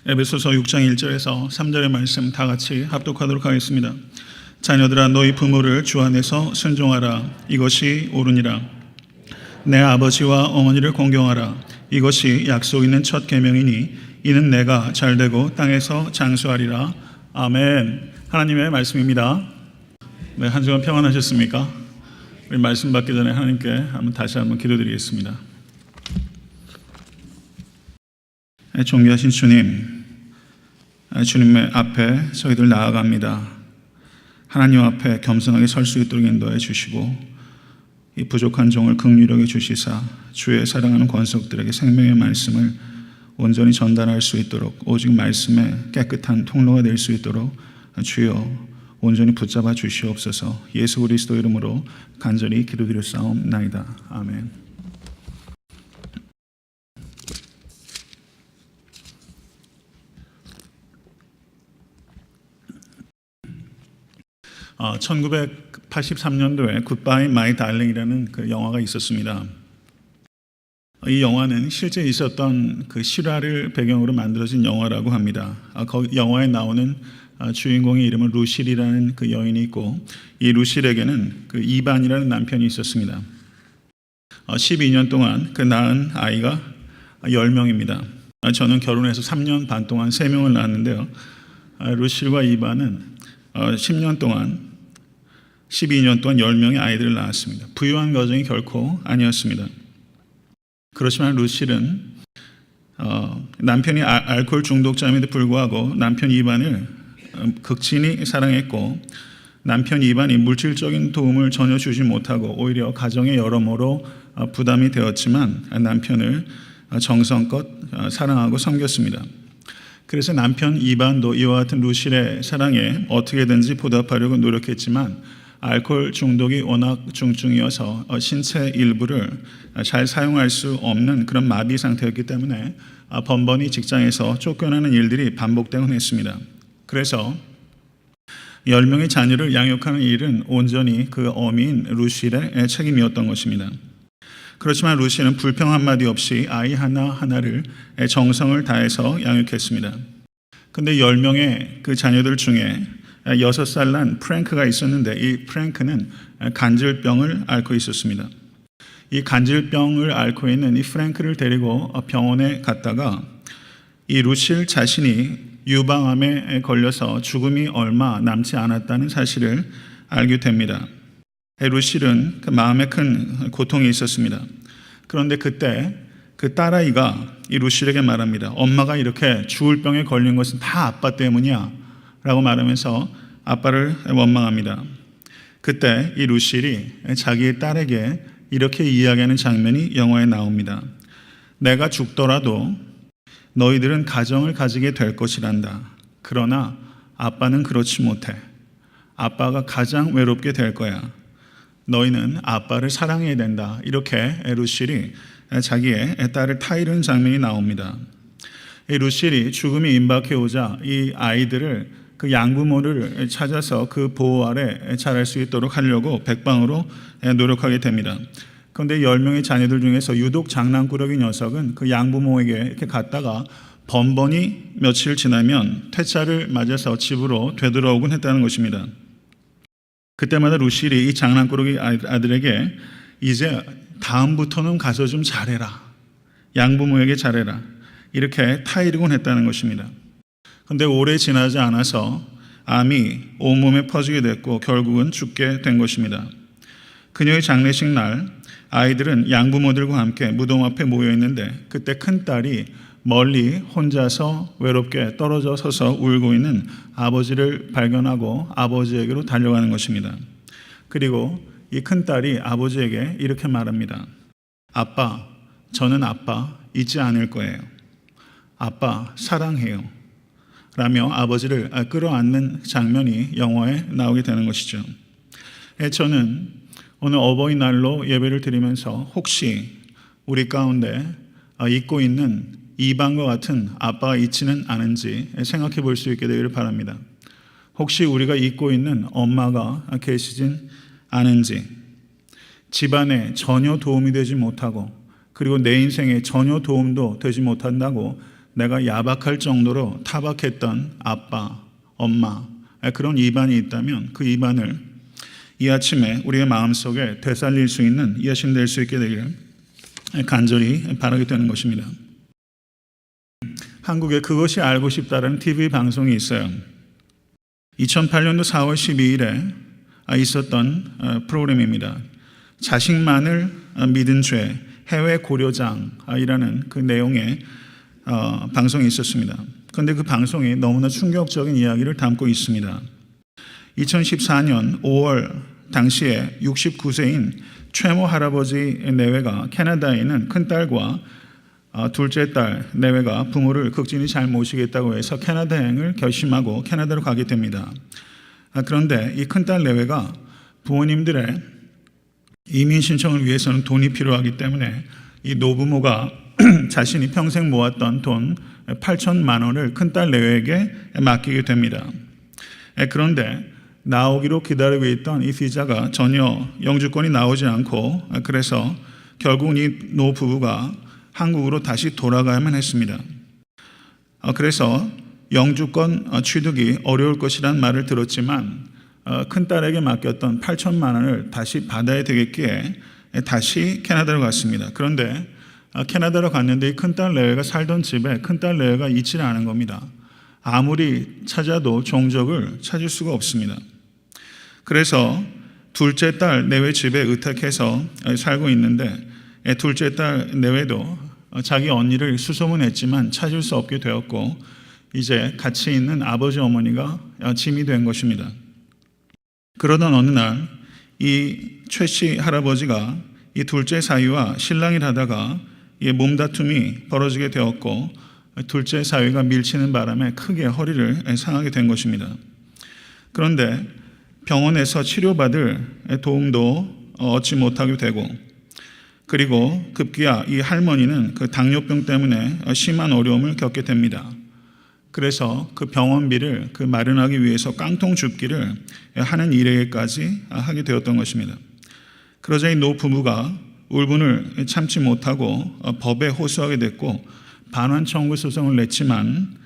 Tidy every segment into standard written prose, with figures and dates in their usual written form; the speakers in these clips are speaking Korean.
에베소서 6장 1절에서 3절의 말씀 다 같이 합독하도록 하겠습니다. 자녀들아 너희 부모를 주 안에서 순종하라. 이것이 옳으니라. 내 아버지와 어머니를 공경하라. 이것이 약속 있는 첫 계명이니 이는 내가 잘되고 땅에서 장수하리라. 아멘. 하나님의 말씀입니다. 네, 한 주간 평안하셨습니까? 우리 말씀 받기 전에 하나님께 다시 한번 기도드리겠습니다. 존귀하신 주님, 주님의 앞에 저희들 나아갑니다. 하나님 앞에 겸손하게 설 수 있도록 인도해 주시고 이 부족한 종을 긍휼하게 주시사 주의 사랑하는 권속들에게 생명의 말씀을 온전히 전달할 수 있도록 오직 말씀의 깨끗한 통로가 될 수 있도록 주여 온전히 붙잡아 주시옵소서. 예수 그리스도 이름으로 간절히 기도드렸사옵나이다. 아멘. 1983년도에 굿바이 마이 달링이라는 그 영화가 있었습니다. 이 영화는 실제 있었던 그 실화를 배경으로 만들어진 영화라고 합니다. 그 영화에 나오는 주인공의 이름은 루실이라는 그 여인이 있고, 이 루실에게는 그 이반이라는 남편이 있었습니다. 12년 동안 그 낳은 아이가 10명입니다. 저는 결혼해서 3년 반 동안 3명을 낳았는데요. 루실과 이반은 12년 동안 10명의 아이들을 낳았습니다. 부유한 가정이 결코 아니었습니다. 그렇지만 루실은 남편이 알코올 중독자임에도 불구하고 남편 이반을 극진히 사랑했고, 남편 이반이 물질적인 도움을 전혀 주지 못하고 오히려 가정의 여러모로 부담이 되었지만 남편을 정성껏 사랑하고 섬겼습니다. 그래서 남편 이반도 이와 같은 루실의 사랑에 어떻게든지 보답하려고 노력했지만 알코올 중독이 워낙 중증이어서 신체 일부를 잘 사용할 수 없는 그런 마비 상태였기 때문에 번번이 직장에서 쫓겨나는 일들이 반복되곤 했습니다. 그래서 10명의 자녀를 양육하는 일은 온전히 그 어미인 루실의 책임이었던 것입니다. 그렇지만 루실은 불평 한마디 없이 아이 하나하나를 정성을 다해서 양육했습니다. 근데 10명의 그 자녀들 중에 6살 난 프랭크가 있었는데, 이 프랭크는 간질병을 앓고 있었습니다. 이 간질병을 앓고 있는 이 프랭크를 데리고 병원에 갔다가 이 루실 자신이 유방암에 걸려서 죽음이 얼마 남지 않았다는 사실을 알게 됩니다. 루실은 그 마음에 큰 고통이 있었습니다. 그런데 그때 그 딸아이가 이 루실에게 말합니다. 엄마가 이렇게 죽을 병에 걸린 것은 다 아빠 때문이야 라고 말하면서 아빠를 원망합니다. 그때 이 루실이 자기의 딸에게 이렇게 이야기하는 장면이 영화에 나옵니다. 내가 죽더라도 너희들은 가정을 가지게 될 것이란다. 그러나 아빠는 그렇지 못해. 아빠가 가장 외롭게 될 거야. 너희는 아빠를 사랑해야 된다. 이렇게 루실이 자기의 딸을 타이르는 장면이 나옵니다. 이 루실이 죽음이 임박해 오자 이 아이들을 그 양부모를 찾아서 그 보호 아래 자랄 수 있도록 하려고 백방으로 노력하게 됩니다. 그런데 10명의 자녀들 중에서 유독 장난꾸러기 녀석은 그 양부모에게 이렇게 갔다가 번번이 며칠 지나면 퇴짜를 맞아서 집으로 되돌아오곤 했다는 것입니다. 그때마다 루실이 이 장난꾸러기 아들에게 이제 다음부터는 가서 좀 잘해라. 양부모에게 잘해라. 이렇게 타이르곤 했다는 것입니다. 그런데 오래 지나지 않아서 암이 온몸에 퍼지게 됐고 결국은 죽게 된 것입니다. 그녀의 장례식 날 아이들은 양부모들과 함께 무덤 앞에 모여 있는데, 그때 큰딸이 멀리 혼자서 외롭게 떨어져 서서 울고 있는 아버지를 발견하고 아버지에게로 달려가는 것입니다. 그리고 이 큰딸이 아버지에게 이렇게 말합니다. 아빠, 저는 아빠 잊지 않을 거예요. 아빠 사랑해요. 라며 아버지를 끌어안는 장면이 영화에 나오게 되는 것이죠. 저는 오늘 어버이날로 예배를 드리면서 혹시 우리 가운데 잊고 있는 이방과 같은 아빠가 있지는 않은지 생각해 볼 수 있게 되기를 바랍니다. 혹시 우리가 잊고 있는 엄마가 계시진 않은지, 집안에 전혀 도움이 되지 못하고 그리고 내 인생에 전혀 도움도 되지 못한다고 내가 야박할 정도로 타박했던 아빠, 엄마, 그런 이반이 있다면 그 이반을 이 아침에 우리의 마음속에 되살릴 수 있는 여신 될 수 있게 되기를 간절히 바라게 되는 것입니다. 한국에 그것이 알고 싶다라는 TV 방송이 있어요. 2008년도 4월 12일에 있었던 프로그램입니다. 자식만을 믿은 죄, 해외 고려장이라는 그 내용의 방송이 있었습니다. 그런데 그 방송이 너무나 충격적인 이야기를 담고 있습니다. 2014년 5월 당시에 69세인 최모 할아버지 내외가 캐나다에 있는 큰딸과 둘째 딸 내외가 부모를 극진히 잘 모시겠다고 해서 캐나다행을 결심하고 캐나다로 가게 됩니다. 그런데 이 큰딸 내외가 부모님들의 이민 신청을 위해서는 돈이 필요하기 때문에 이 노부모가 자신이 평생 모았던 돈 8천만 원을 큰딸 내외에게 맡기게 됩니다. 그런데 나오기로 기다리고 있던 이 비자가 전혀 영주권이 나오지 않고 그래서 결국 이 노부부가 한국으로 다시 돌아가야만 했습니다. 그래서 영주권 취득이 어려울 것이란 말을 들었지만 큰딸에게 맡겼던 8천만 원을 다시 받아야 되겠기에 다시 캐나다로 갔습니다. 그런데 캐나다로 갔는데 이 큰딸 내외가 살던 집에 큰딸 내외가 있지는 않은 겁니다. 아무리 찾아도 종적을 찾을 수가 없습니다. 그래서 둘째 딸 내외 집에 의탁해서 살고 있는데 둘째 딸 내외도 자기 언니를 수소문했지만 찾을 수 없게 되었고 이제 같이 있는 아버지 어머니가 짐이 된 것입니다. 그러던 어느 날 이 최씨 할아버지가 이 둘째 사위와 신랑을 하다가 몸다툼이 벌어지게 되었고 둘째 사위가 밀치는 바람에 크게 허리를 상하게 된 것입니다. 그런데 병원에서 치료받을 도움도 얻지 못하게 되고 그리고 급기야 이 할머니는 그 당뇨병 때문에 심한 어려움을 겪게 됩니다. 그래서 그 병원비를 마련하기 위해서 깡통 줍기를 하는 일에까지 하게 되었던 것입니다. 그러자 이 노부부가 울분을 참지 못하고 법에 호소하게 됐고 반환 청구 소송을 냈지만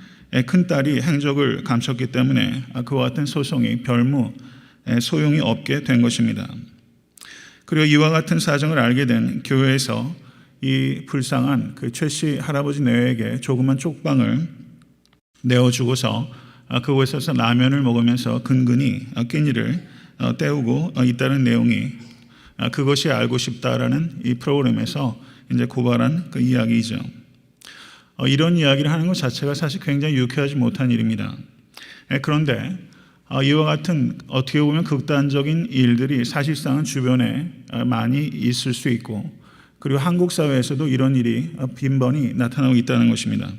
큰딸이 행적을 감췄기 때문에 그와 같은 소송이 별무 소용이 없게 된 것입니다. 그리고 이와 같은 사정을 알게 된 교회에서 이 불쌍한 그 최씨 할아버지 내외에게 조그만 쪽방을 내어주고서 그곳에서 라면을 먹으면서 근근히 끼니를 때우고 있다는 내용이 그것이 알고 싶다라는 이 프로그램에서 이제 고발한 그 이야기이죠. 이런 이야기를 하는 것 자체가 사실 굉장히 유쾌하지 못한 일입니다. 그런데 이와 같은 어떻게 보면 극단적인 일들이 사실상은 주변에 많이 있을 수 있고 그리고 한국 사회에서도 이런 일이 빈번히 나타나고 있다는 것입니다.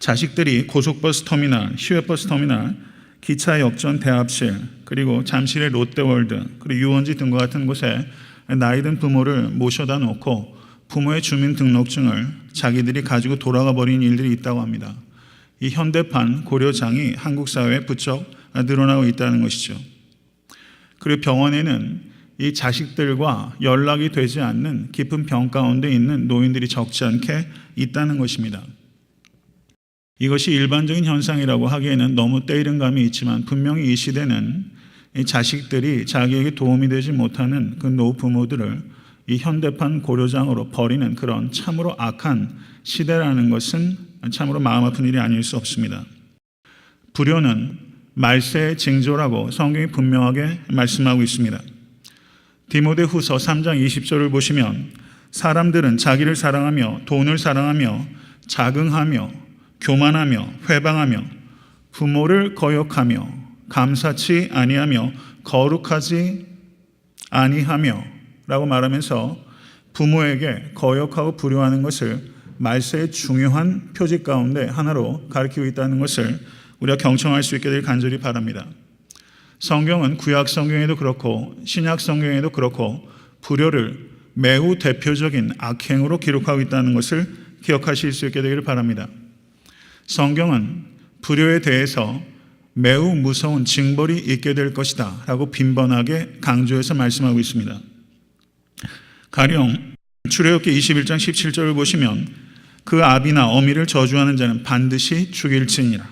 자식들이 고속버스 터미널, 시외버스 터미널, 기차 역전 대합실, 그리고 잠실의 롯데월드, 그리고 유원지 등과 같은 곳에 나이든 부모를 모셔다 놓고 부모의 주민등록증을 자기들이 가지고 돌아가 버린 일들이 있다고 합니다. 이 현대판 고려장이 한국 사회에 부쩍 늘어나고 있다는 것이죠. 그리고 병원에는 이 자식들과 연락이 되지 않는 깊은 병 가운데 있는 노인들이 적지 않게 있다는 것입니다. 이것이 일반적인 현상이라고 하기에는 너무 때이른 감이 있지만 분명히 이 시대는 이 자식들이 자기에게 도움이 되지 못하는 그 노부모들을 이 현대판 고려장으로 버리는 그런 참으로 악한 시대라는 것은 참으로 마음 아픈 일이 아닐 수 없습니다. 불효는 말세의 징조라고 성경이 분명하게 말씀하고 있습니다. 디모데후서 3장 20절을 보시면 사람들은 자기를 사랑하며 돈을 사랑하며 자긍하며 교만하며 회방하며 부모를 거역하며 감사치 아니하며 거룩하지 아니하며 라고 말하면서 부모에게 거역하고 불효하는 것을 말세의 중요한 표직 가운데 하나로 가리키고 있다는 것을 우리가 경청할 수 있게 될 간절히 바랍니다. 성경은 구약 성경에도 그렇고 신약 성경에도 그렇고 불효를 매우 대표적인 악행으로 기록하고 있다는 것을 기억하실 수 있게 되기를 바랍니다. 성경은 불효에 대해서 매우 무서운 징벌이 있게 될 것이다 라고 빈번하게 강조해서 말씀하고 있습니다. 가령 출애굽기 21장 17절을 보시면 그 아비나 어미를 저주하는 자는 반드시 죽일지니라.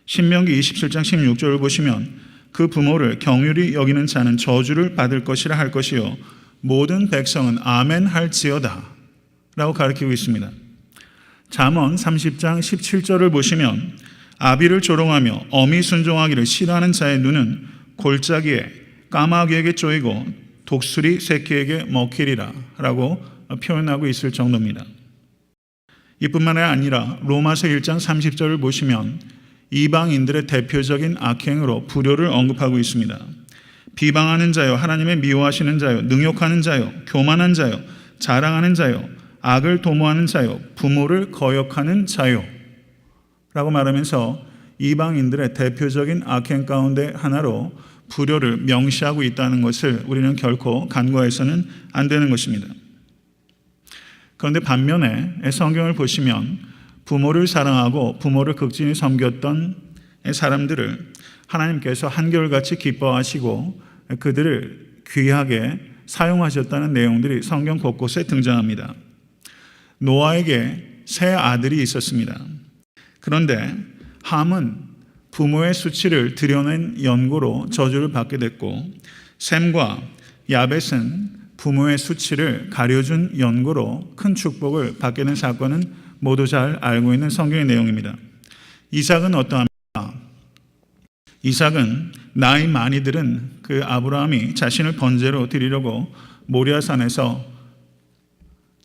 신명기 27장 16절을 보시면 그 부모를 경휼히 여기는 자는 저주를 받을 것이라 할 것이요 모든 백성은 아멘 할지어다 라고 가르치고 있습니다. 잠언 30장 17절을 보시면 아비를 조롱하며 어미 순종하기를 싫어하는 자의 눈은 골짜기에 까마귀에게 쪼이고 독수리 새끼에게 먹히리라 라고 표현하고 있을 정도입니다. 이뿐만 아니라 로마서 1장 30절을 보시면 이방인들의 대표적인 악행으로 불효를 언급하고 있습니다. 비방하는 자요, 하나님의 미워하시는 자요, 능욕하는 자요, 교만한 자요, 자랑하는 자요, 악을 도모하는 자요, 부모를 거역하는 자요 라고 말하면서 이방인들의 대표적인 악행 가운데 하나로 불효를 명시하고 있다는 것을 우리는 결코 간과해서는 안 되는 것입니다. 그런데 반면에 성경을 보시면 부모를 사랑하고 부모를 극진히 섬겼던 사람들을 하나님께서 한결같이 기뻐하시고 그들을 귀하게 사용하셨다는 내용들이 성경 곳곳에 등장합니다. 노아에게 세 아들이 있었습니다. 그런데 함은 부모의 수치를 드러낸 연고로 저주를 받게 됐고 셈과 야벳은 부모의 수치를 가려준 연고로 큰 축복을 받게 된 사건은 모두 잘 알고 있는 성경의 내용입니다. 이삭은 어떠합니까? 이삭은 나이 많이 들은 그 아브라함이 자신을 번제로 드리려고 모리아산에서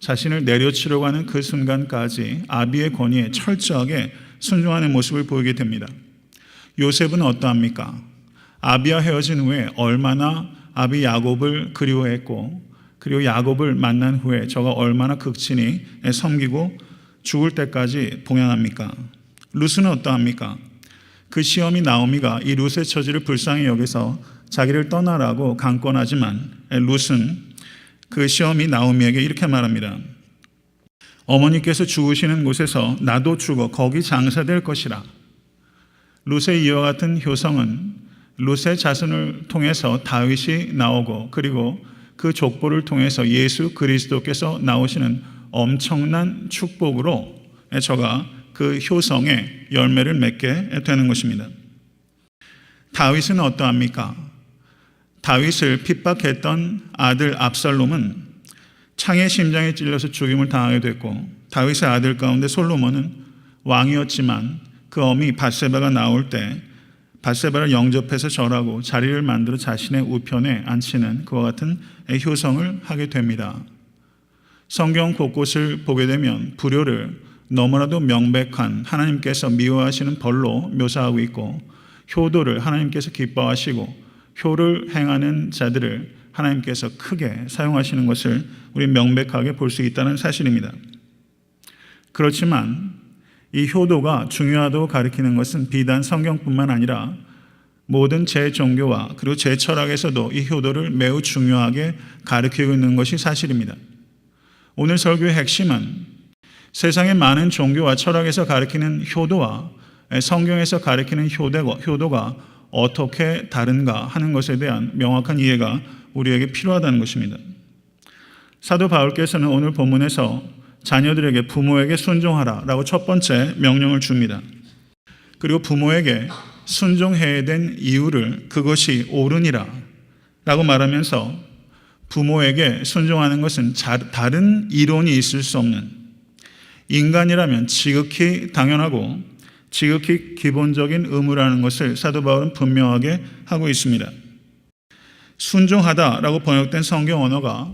자신을 내려치려고 하는 그 순간까지 아비의 권위에 철저하게 순종하는 모습을 보이게 됩니다. 요셉은 어떠합니까? 아비와 헤어진 후에 얼마나 아비 야곱을 그리워했고 그리고 야곱을 만난 후에 저가 얼마나 극진히 섬기고 죽을 때까지 봉양합니까? 룻은 어떠합니까? 그 시어미 나오미가 이 룻의 처지를 불쌍히 여겨서 자기를 떠나라고 강권하지만 룻은 그 시어미 나오미에게 이렇게 말합니다. 어머니께서 죽으시는 곳에서 나도 죽어 거기 장사될 것이라. 룻의 이와 같은 효성은 룻의 자손을 통해서 다윗이 나오고 그리고 그 족보를 통해서 예수 그리스도께서 나오시는 엄청난 축복으로 저가 그 효성의 열매를 맺게 되는 것입니다. 다윗은 어떠합니까? 다윗을 핍박했던 아들 압살롬은 창의 심장에 찔려서 죽임을 당하게 됐고 다윗의 아들 가운데 솔로몬은 왕이었지만 그 어미 밧세바가 나올 때 밧세바를 영접해서 절하고 자리를 만들어 자신의 우편에 앉히는 그와 같은 효성을 하게 됩니다. 성경 곳곳을 보게 되면 불효를 너무나도 명백한 하나님께서 미워하시는 벌로 묘사하고 있고 효도를 하나님께서 기뻐하시고 효를 행하는 자들을 하나님께서 크게 사용하시는 것을 우리 명백하게 볼 수 있다는 사실입니다. 그렇지만 이 효도가 중요하다고 가리키는 것은 비단 성경뿐만 아니라 모든 제 종교와 그리고 제 철학에서도 이 효도를 매우 중요하게 가리키고 있는 것이 사실입니다. 오늘 설교의 핵심은 세상의 많은 종교와 철학에서 가리키는 효도와 성경에서 가리키는 효도가 어떻게 다른가 하는 것에 대한 명확한 이해가 우리에게 필요하다는 것입니다. 사도 바울께서는 오늘 본문에서 자녀들에게 부모에게 순종하라 라고 첫 번째 명령을 줍니다. 그리고 부모에게 순종해야 된 이유를 그것이 옳으니라 라고 말하면서 부모에게 순종하는 것은 다른 이론이 있을 수 없는 인간이라면 지극히 당연하고 지극히 기본적인 의무라는 것을 사도 바울은 분명하게 하고 있습니다. 순종하다라고 번역된 성경 언어가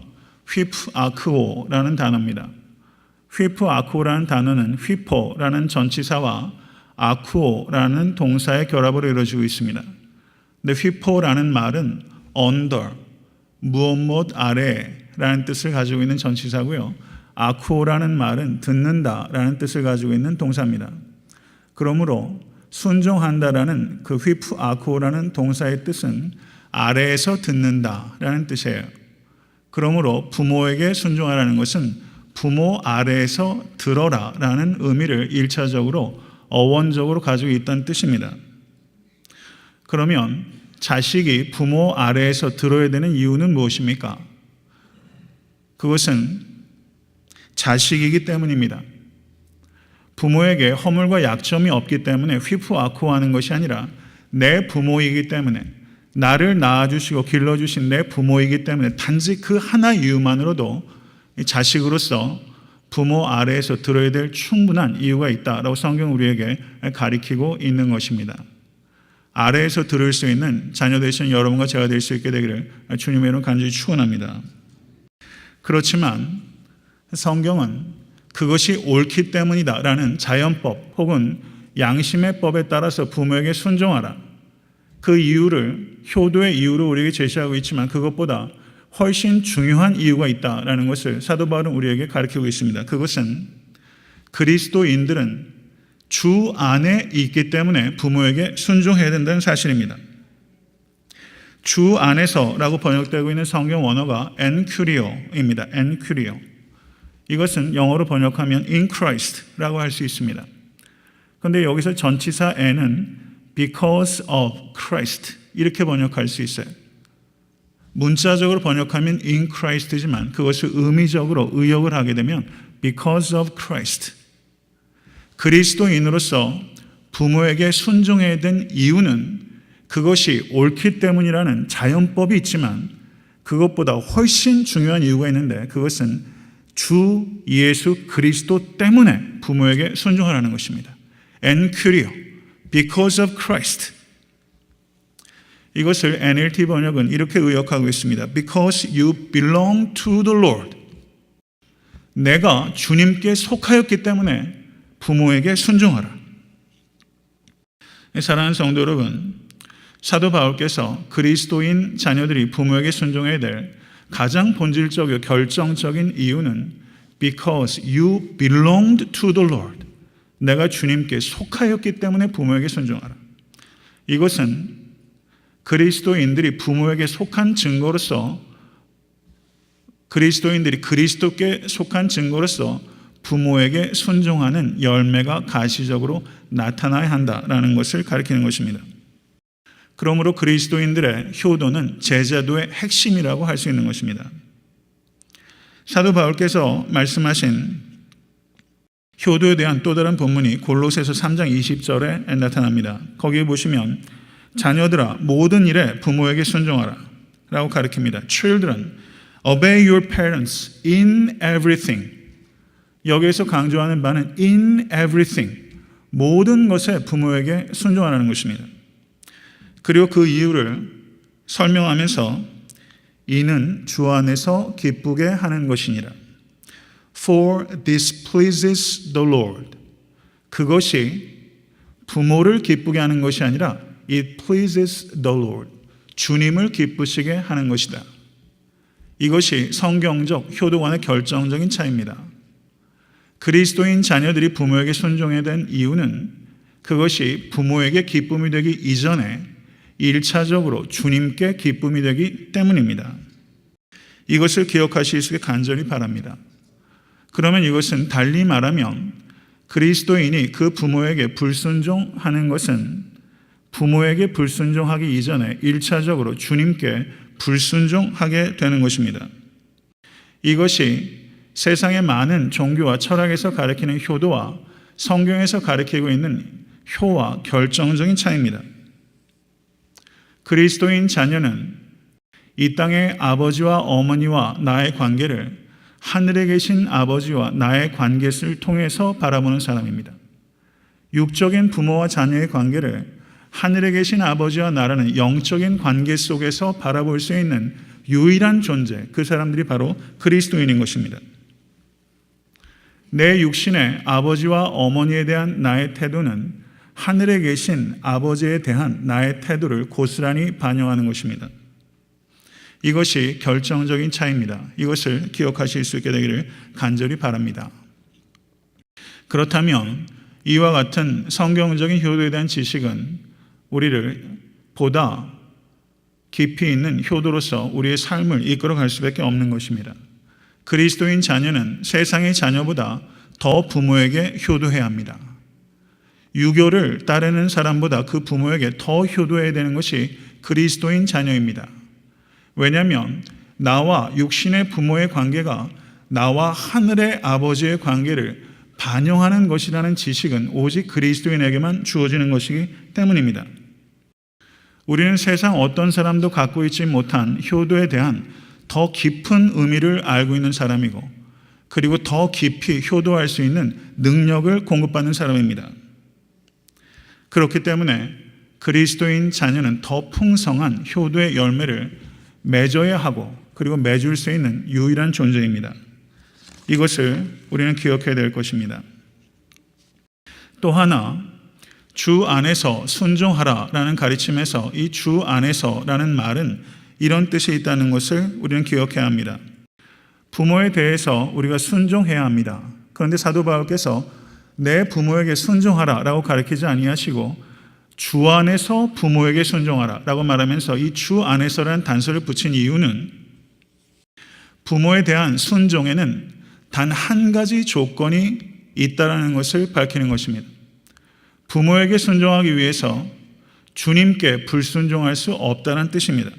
휘프아크오라는 단어입니다. 휘프아크오라는 단어는 휘포라는 전치사와 아크오라는 동사의 결합으로 이루어지고 있습니다. 근데 휘포라는 말은 under, 무엇 아래라는 뜻을 가지고 있는 전치사고요. 아크오라는 말은 듣는다라는 뜻을 가지고 있는 동사입니다. 그러므로 순종한다라는 그 휘프아크오라는 동사의 뜻은 아래에서 듣는다라는 뜻이에요. 그러므로 부모에게 순종하라는 것은 부모 아래에서 들어라라는 의미를 1차적으로 어원적으로 가지고 있다는 뜻입니다. 그러면 자식이 부모 아래에서 들어야 되는 이유는 무엇입니까? 그것은 자식이기 때문입니다. 부모에게 허물과 약점이 없기 때문에 휘푸아쿠하는 것이 아니라 내 부모이기 때문에, 나를 낳아주시고 길러주신 내 부모이기 때문에 단지 그 하나 이유만으로도 자식으로서 부모 아래에서 들어야 될 충분한 이유가 있다라고 성경 우리에게 가리키고 있는 것입니다. 아래에서 들을 수 있는 자녀 되신 여러분과 제가 될 수 있게 되기를 주님의 이름 간절히 축원합니다. 그렇지만 성경은 그것이 옳기 때문이다라는 자연법 혹은 양심의 법에 따라서 부모에게 순종하라, 그 이유를 효도의 이유로 우리에게 제시하고 있지만 그것보다 훨씬 중요한 이유가 있다라는 것을 사도 바울은 우리에게 가르치고 있습니다. 그것은 그리스도인들은 주 안에 있기 때문에 부모에게 순종해야 된다는 사실입니다. 주 안에서라고 번역되고 있는 성경 원어가 엔큐리오입니다. 엔큐리오. 이것은 영어로 번역하면 in Christ라고 할 수 있습니다. 그런데 여기서 전치사 n은 because of Christ 이렇게 번역할 수 있어요. 문자적으로 번역하면 in Christ지만 그것을 의미적으로 의역을 하게 되면 because of Christ. 그리스도인으로서 부모에게 순종해야 된 이유는 그것이 옳기 때문이라는 자연법이 있지만 그것보다 훨씬 중요한 이유가 있는데 그것은 주 예수 그리스도 때문에 부모에게 순종하라는 것입니다. 엔큐리오, because of Christ. 이것을 NLT 번역은 이렇게 의역하고 있습니다. Because you belong to the Lord. 내가 주님께 속하였기 때문에 부모에게 순종하라. 사랑하는 성도 여러분, 사도 바울께서 그리스도인 자녀들이 부모에게 순종해야 될 가장 본질적이고 결정적인 이유는 Because you belonged to the Lord. 내가 주님께 속하였기 때문에 부모에게 순종하라. 이것은 그리스도인들이 부모에게 속한 증거로서, 그리스도인들이 그리스도께 속한 증거로서 부모에게 순종하는 열매가 가시적으로 나타나야 한다라는 것을 가리키는 것입니다. 그러므로 그리스도인들의 효도는 제자도의 핵심이라고 할 수 있는 것입니다. 사도 바울께서 말씀하신 효도에 대한 또 다른 본문이 골로새서 3장 20절에 나타납니다. 거기에 보시면 자녀들아 모든 일에 부모에게 순종하라 라고 가르칩니다. Children, obey your parents in everything. 여기에서 강조하는 바는 in everything, 모든 것에 부모에게 순종하라는 것입니다. 그리고 그 이유를 설명하면서 이는 주 안에서 기쁘게 하는 것이니라. For this pleases the Lord. 그것이 부모를 기쁘게 하는 것이 아니라 It pleases the Lord. 주님을 기쁘시게 하는 것이다. 이것이 성경적 효도관의 결정적인 차이입니다. 그리스도인 자녀들이 부모에게 순종해야 된 이유는 그것이 부모에게 기쁨이 되기 이전에 1차적으로 주님께 기쁨이 되기 때문입니다. 이것을 기억하실 수 있게 간절히 바랍니다. 그러면 이것은 달리 말하면 그리스도인이 그 부모에게 불순종하는 것은 부모에게 불순종하기 이전에 1차적으로 주님께 불순종하게 되는 것입니다. 이것이 세상의 많은 종교와 철학에서 가르치는 효도와 성경에서 가르치고 있는 효와 결정적인 차이입니다. 그리스도인 자녀는 이 땅의 아버지와 어머니와 나의 관계를 하늘에 계신 아버지와 나의 관계를 통해서 바라보는 사람입니다. 육적인 부모와 자녀의 관계를 하늘에 계신 아버지와 나라는 영적인 관계 속에서 바라볼 수 있는 유일한 존재, 그 사람들이 바로 그리스도인인 것입니다. 내 육신의 아버지와 어머니에 대한 나의 태도는 하늘에 계신 아버지에 대한 나의 태도를 고스란히 반영하는 것입니다. 이것이 결정적인 차이입니다. 이것을 기억하실 수 있게 되기를 간절히 바랍니다. 그렇다면 이와 같은 성경적인 효도에 대한 지식은 우리를 보다 깊이 있는 효도로서 우리의 삶을 이끌어갈 수밖에 없는 것입니다. 그리스도인 자녀는 세상의 자녀보다 더 부모에게 효도해야 합니다. 유교를 따르는 사람보다 그 부모에게 더 효도해야 되는 것이 그리스도인 자녀입니다. 왜냐하면 나와 육신의 부모의 관계가 나와 하늘의 아버지의 관계를 반영하는 것이라는 지식은 오직 그리스도인에게만 주어지는 것이기 때문입니다. 우리는 세상 어떤 사람도 갖고 있지 못한 효도에 대한 더 깊은 의미를 알고 있는 사람이고, 그리고 더 깊이 효도할 수 있는 능력을 공급받는 사람입니다. 그렇기 때문에 그리스도인 자녀는 더 풍성한 효도의 열매를 맺어야 하고, 그리고 맺을 수 있는 유일한 존재입니다. 이것을 우리는 기억해야 될 것입니다. 또 하나, 주 안에서 순종하라라는 가르침에서 이 주 안에서라는 말은 이런 뜻이 있다는 것을 우리는 기억해야 합니다. 부모에 대해서 우리가 순종해야 합니다. 그런데 사도 바울께서 내 부모에게 순종하라라고 가르치지 아니하시고 주 안에서 부모에게 순종하라라고 말하면서 이 주 안에서라는 단서를 붙인 이유는 부모에 대한 순종에는 단 한 가지 조건이 있다라는 것을 밝히는 것입니다. 부모에게 순종하기 위해서 주님께 불순종할 수 없다는 뜻입니다.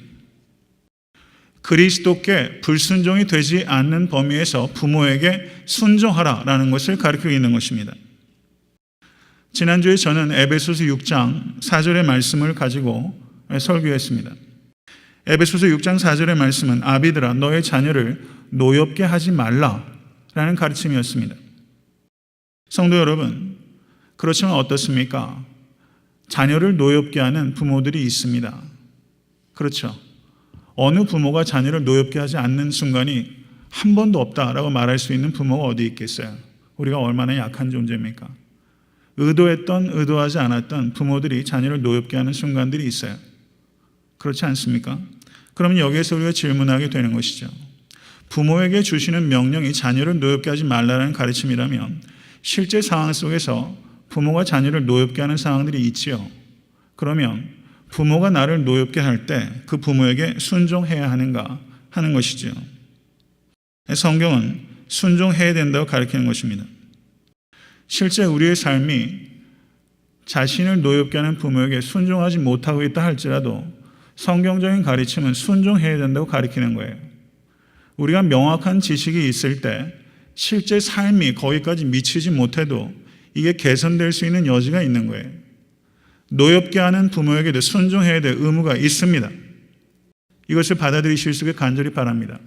그리스도께 불순종이 되지 않는 범위에서 부모에게 순종하라라는 것을 가르치고 있는 것입니다. 지난주에 저는 에베소서 6장 4절의 말씀을 가지고 설교했습니다. 에베소서 6장 4절의 말씀은 아비들아 너의 자녀를 노엽게 하지 말라라는 가르침이었습니다. 성도 여러분, 그렇지만 어떻습니까? 자녀를 노엽게 하는 부모들이 있습니다. 그렇죠. 어느 부모가 자녀를 노엽게 하지 않는 순간이 한 번도 없다라고 말할 수 있는 부모가 어디 있겠어요? 우리가 얼마나 약한 존재입니까? 의도했던 의도하지 않았던 부모들이 자녀를 노엽게 하는 순간들이 있어요. 그렇지 않습니까? 그러면 여기에서 우리가 질문하게 되는 것이죠. 부모에게 주시는 명령이 자녀를 노엽게 하지 말라는 가르침이라면 실제 상황 속에서 부모가 자녀를 노엽게 하는 상황들이 있지요. 그러면 부모가 나를 노엽게 할 때 그 부모에게 순종해야 하는가 하는 것이죠. 성경은 순종해야 된다고 가르치는 것입니다. 실제 우리의 삶이 자신을 노엽게 하는 부모에게 순종하지 못하고 있다 할지라도 성경적인 가르침은 순종해야 된다고 가르치는 거예요. 우리가 명확한 지식이 있을 때 실제 삶이 거기까지 미치지 못해도 이게 개선될 수 있는 여지가 있는 거예요. 노엽게 하는 부모에게도 순종해야 될 의무가 있습니다. 이것을 받아들이실 수 있게 간절히 바랍니다.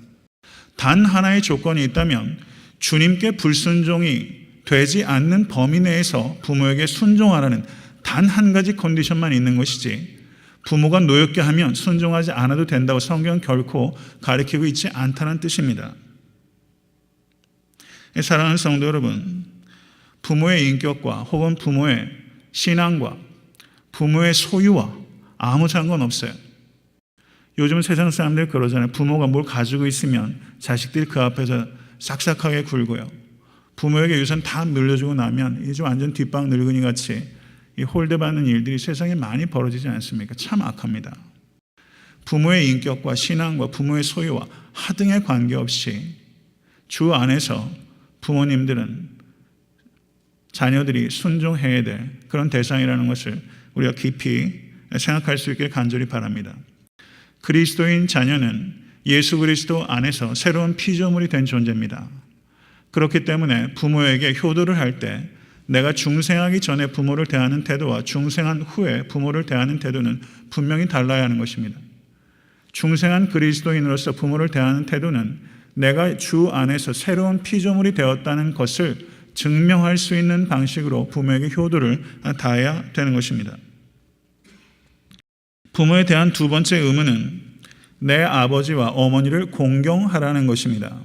단 하나의 조건이 있다면 주님께 불순종이 되지 않는 범위 내에서 부모에게 순종하라는 단 한 가지 컨디션만 있는 것이지, 부모가 노엽게 하면 순종하지 않아도 된다고 성경은 결코 가르치고 있지 않다는 뜻입니다. 사랑하는 성도 여러분, 부모의 인격과 혹은 부모의 신앙과 부모의 소유와 아무 상관없어요. 요즘 세상 사람들 그러잖아요. 부모가 뭘 가지고 있으면 자식들이 그 앞에서 싹싹하게 굴고요. 부모에게 유산 다 물려주고 나면 이제 완전 뒷방 늙은이 같이 이 홀대받는 일들이 세상에 많이 벌어지지 않습니까? 참 악합니다. 부모의 인격과 신앙과 부모의 소유와 하등에 관계없이 주 안에서 부모님들은 자녀들이 순종해야 될 그런 대상이라는 것을 우리가 깊이 생각할 수 있게 간절히 바랍니다. 그리스도인 자녀는 예수 그리스도 안에서 새로운 피조물이 된 존재입니다. 그렇기 때문에 부모에게 효도를 할 때 내가 중생하기 전에 부모를 대하는 태도와 중생한 후에 부모를 대하는 태도는 분명히 달라야 하는 것입니다. 중생한 그리스도인으로서 부모를 대하는 태도는 내가 주 안에서 새로운 피조물이 되었다는 것을 증명할 수 있는 방식으로 부모에게 효도를 다해야 되는 것입니다. 부모에 대한 두 번째 의무는 내 아버지와 어머니를 공경하라는 것입니다.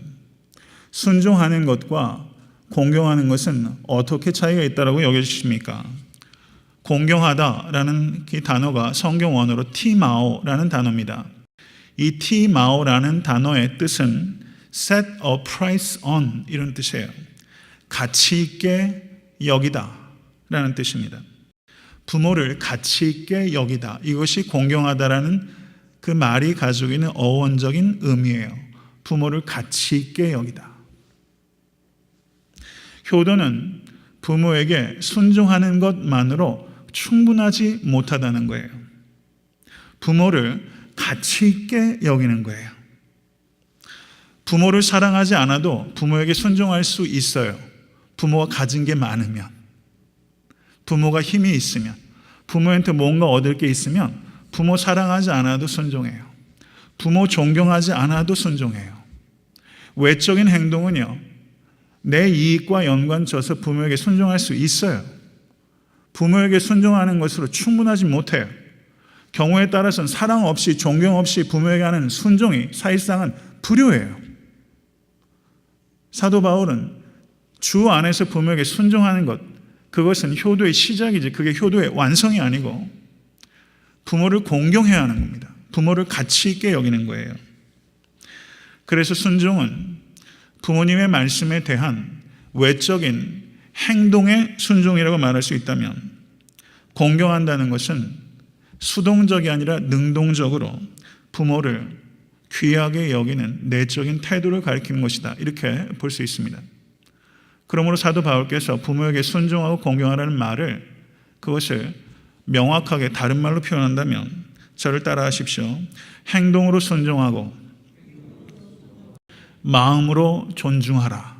순종하는 것과 공경하는 것은 어떻게 차이가 있다고 여겨지십니까? 공경하다라는 이 단어가 성경 원어로 티마오라는 단어입니다. 이 티마오라는 단어의 뜻은 set a price on 이런 뜻이에요. 가치 있게 여기다 라는 뜻입니다. 부모를 가치 있게 여기다, 이것이 공경하다라는 그 말이 가지고 있는 어원적인 의미예요. 부모를 가치 있게 여기다. 효도는 부모에게 순종하는 것만으로 충분하지 못하다는 거예요. 부모를 가치 있게 여기는 거예요. 부모를 사랑하지 않아도 부모에게 순종할 수 있어요. 부모가 가진 게 많으면, 부모가 힘이 있으면, 부모한테 뭔가 얻을 게 있으면 부모 사랑하지 않아도 순종해요. 부모 존경하지 않아도 순종해요. 외적인 행동은요, 내 이익과 연관져서 부모에게 순종할 수 있어요. 부모에게 순종하는 것으로 충분하지 못해요. 경우에 따라서는 사랑 없이 존경 없이 부모에게 하는 순종이 사실상은 불효예요. 사도 바울은 주 안에서 부모에게 순종하는 것, 그것은 효도의 시작이지 그게 효도의 완성이 아니고 부모를 공경해야 하는 겁니다. 부모를 가치 있게 여기는 거예요. 그래서 순종은 부모님의 말씀에 대한 외적인 행동의 순종이라고 말할 수 있다면, 공경한다는 것은 수동적이 아니라 능동적으로 부모를 귀하게 여기는 내적인 태도를 가리키는 것이다, 이렇게 볼 수 있습니다. 그러므로 사도 바울께서 부모에게 순종하고 공경하라는 말을, 그것을 명확하게 다른 말로 표현한다면 저를 따라하십시오. 행동으로 순종하고 마음으로 존중하라.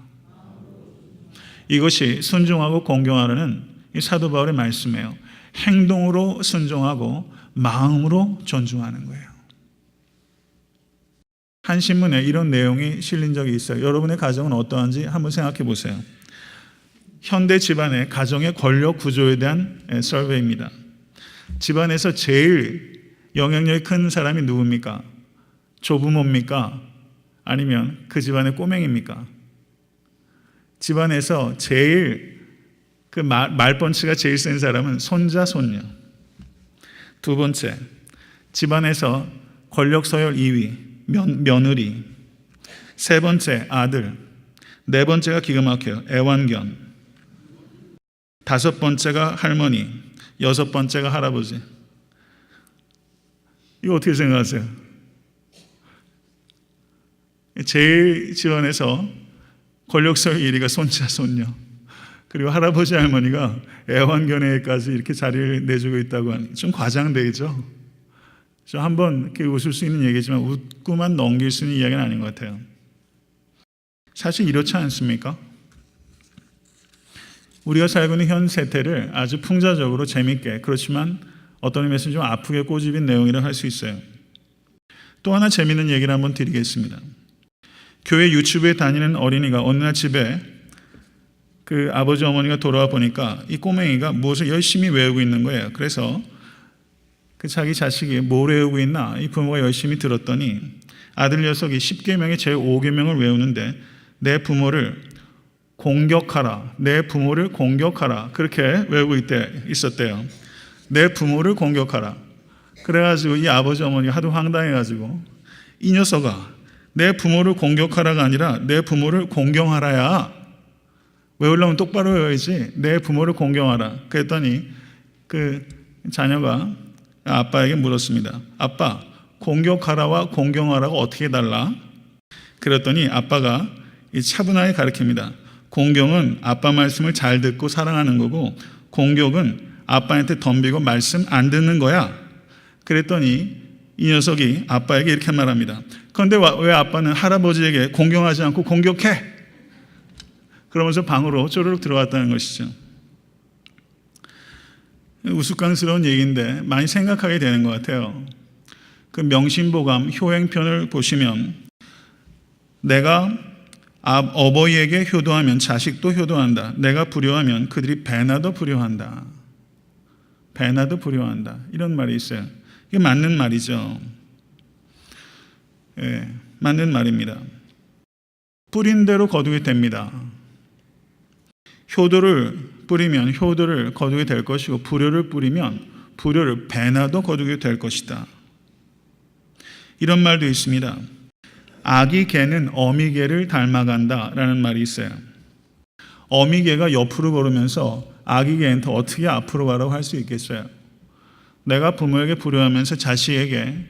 이것이 순종하고 공경하라는 이 사도 바울의 말씀이에요. 행동으로 순종하고 마음으로 존중하는 거예요. 한 신문에 이런 내용이 실린 적이 있어요. 여러분의 가정은 어떠한지 한번 생각해 보세요. 현대 집안의 가정의 권력 구조에 대한 서베이입니다. 집안에서 제일 영향력이 큰 사람이 누굽니까? 조부모입니까? 아니면 그 집안의 꼬맹입니까? 집안에서 제일 그 말펀치가 제일 센 사람은 손자, 손녀. 두 번째, 집안에서 권력 서열 2위, 며느리. 세 번째, 아들. 네 번째가 기가 막혀요. 애완견. 다섯 번째가 할머니. 여섯 번째가 할아버지. 이거 어떻게 생각하세요? 제일 집안에서 권력 서열 1위가 손자, 손녀. 그리고 할아버지, 할머니가 애완견에까지 이렇게 자리를 내주고 있다고 하니 좀 과장되죠. 저 한번 이렇게 웃을 수 있는 얘기지만 웃고만 넘길 수 있는 이야기는 아닌 것 같아요. 사실 이렇지 않습니까? 우리가 살고 있는 현 세태를 아주 풍자적으로 재밌게, 그렇지만 어떤 의미에서는 좀 아프게 꼬집은 내용이라고 할 수 있어요. 또 하나 재미있는 얘기를 한번 드리겠습니다. 교회 유치부에 다니는 어린이가 어느 날 집에 그 아버지 어머니가 돌아와 보니까 이 꼬맹이가 무엇을 열심히 외우고 있는 거예요. 그래서 그 자기 자식이 뭘 외우고 있나 이 부모가 열심히 들었더니 아들 녀석이 10계명의 제5계명을 외우는데 내 부모를 공격하라, 내 부모를 공격하라, 그렇게 외우고 있었대요. 내 부모를 공격하라. 그래가지고 이 아버지 어머니가 하도 황당해가지고 이 녀석아, 내 부모를 공격하라가 아니라 내 부모를 공경하라야. 외우려면 똑바로 외워야지. 내 부모를 공경하라. 그랬더니 그 자녀가 아빠에게 물었습니다. 아빠, 공격하라와 공경하라가 어떻게 달라? 그랬더니 아빠가 차분하게 가르칩니다. 공경은 아빠 말씀을 잘 듣고 사랑하는 거고, 공격은 아빠한테 덤비고 말씀 안 듣는 거야. 그랬더니 이 녀석이 아빠에게 이렇게 말합니다. 그런데 왜 아빠는 할아버지에게 공경하지 않고 공격해? 그러면서 방으로 쪼르륵 들어갔다는 것이죠. 우스꽝스러운 얘기인데 많이 생각하게 되는 것 같아요. 그 명심보감 효행편을 보시면 내가 어버이에게 효도하면 자식도 효도한다. 내가 불효하면 그들이 배나도 불효한다. 배나도 불효한다. 이런 말이 있어요. 이게 맞는 말이죠. 예, 맞는 말입니다. 뿌린 대로 거두게 됩니다. 효도를 뿌리면 효도를 거두게 될 것이고, 불효를 뿌리면 불효를 배나도 거두게 될 것이다. 이런 말도 있습니다. 아기 개는 어미 개를 닮아간다라는 말이 있어요. 어미 개가 옆으로 걸으면서 아기 개한테 어떻게 앞으로 가라고 할 수 있겠어요? 내가 부모에게 불효하면서 자식에게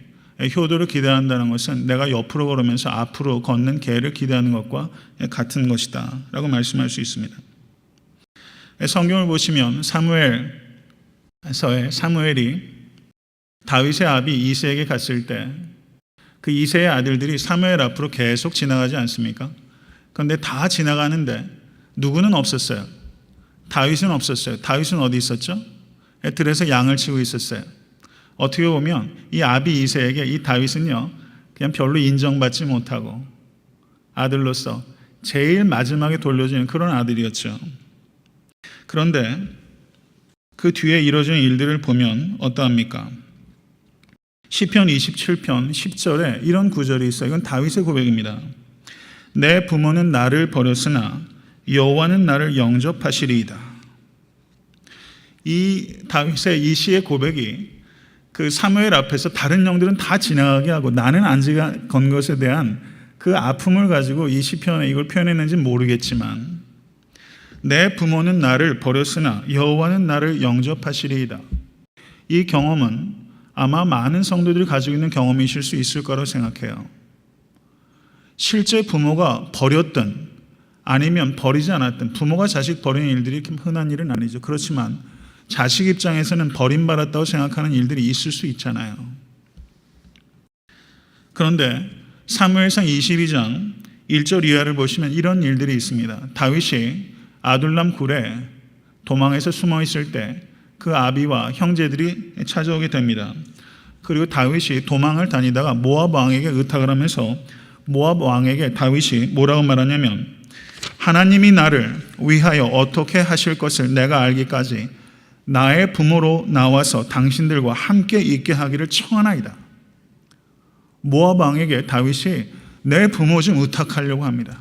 효도를 기대한다는 것은 내가 옆으로 걸으면서 앞으로 걷는 개를 기대하는 것과 같은 것이다 라고 말씀할 수 있습니다. 성경을 보시면 사무엘서의 사무엘이 다윗의 아비 이새에게 갔을 때 그 이새의 아들들이 사무엘 앞으로 계속 지나가지 않습니까? 그런데 다 지나가는데 누구는 없었어요? 다윗은 없었어요. 다윗은 어디 있었죠? 들에서 양을 치고 있었어요. 어떻게 보면 이 아비 이새에게 이 다윗은요, 그냥 별로 인정받지 못하고 아들로서 제일 마지막에 돌려주는 그런 아들이었죠. 그런데 그 뒤에 이루어지는 일들을 보면 어떠합니까? 시편 27편 10절에 이런 구절이 있어요. 이건 다윗의 고백입니다. 내 부모는 나를 버렸으나 여호와는 나를 영접하시리이다. 이 다윗의 이 시의 고백이 그 사무엘 앞에서 다른 영들은 다 지나가게 하고 나는 안 지나간 것에 대한 그 아픔을 가지고 이 시편에 이걸 표현했는지 모르겠지만, 내 부모는 나를 버렸으나 여호와는 나를 영접하시리이다. 이 경험은 아마 많은 성도들이 가지고 있는 경험이실 수 있을 거라고 생각해요. 실제 부모가 버렸든 아니면 버리지 않았든, 부모가 자식 버리는 일들이 흔한 일은 아니죠. 그렇지만 자식 입장에서는 버림받았다고 생각하는 일들이 있을 수 있잖아요. 그런데 사무엘상 22장 1절 이하를 보시면 이런 일들이 있습니다. 다윗이 아둘람 굴에 도망해서 숨어 있을 때 그 아비와 형제들이 찾아오게 됩니다. 그리고 다윗이 도망을 다니다가 모압 왕에게 의탁을 하면서 모압 왕에게 다윗이 뭐라고 말하냐면, 하나님이 나를 위하여 어떻게 하실 것을 내가 알기까지 나의 부모로 나와서 당신들과 함께 있게 하기를 청하나이다. 모압 왕에게 다윗이 내 부모 좀 의탁하려고 합니다.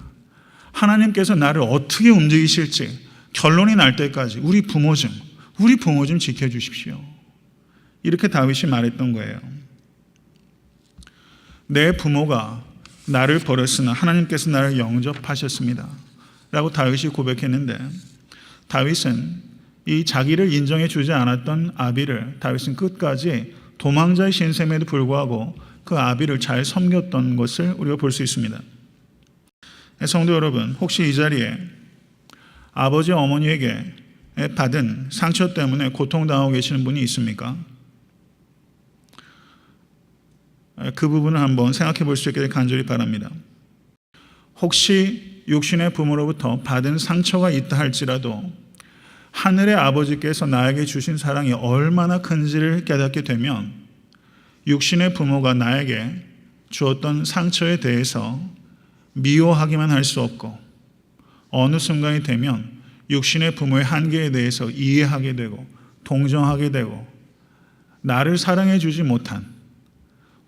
하나님께서 나를 어떻게 움직이실지 결론이 날 때까지 우리 부모 좀 지켜주십시오. 이렇게 다윗이 말했던 거예요. 내 부모가 나를 버렸으나 하나님께서 나를 영접하셨습니다 라고 다윗이 고백했는데, 다윗은 이 자기를 인정해 주지 않았던 아비를 다윗은 끝까지 도망자의 신셈에도 불구하고 그 아비를 잘 섬겼던 것을 우리가 볼 수 있습니다. 성도 여러분, 혹시 이 자리에 아버지 어머니에게 받은 상처 때문에 고통당하고 계시는 분이 있습니까? 그 부분을 한번 생각해 볼 수 있기를 간절히 바랍니다. 혹시 육신의 부모로부터 받은 상처가 있다 할지라도 하늘의 아버지께서 나에게 주신 사랑이 얼마나 큰지를 깨닫게 되면 육신의 부모가 나에게 주었던 상처에 대해서 미워하기만 할 수 없고, 어느 순간이 되면 육신의 부모의 한계에 대해서 이해하게 되고 동정하게 되고, 나를 사랑해 주지 못한,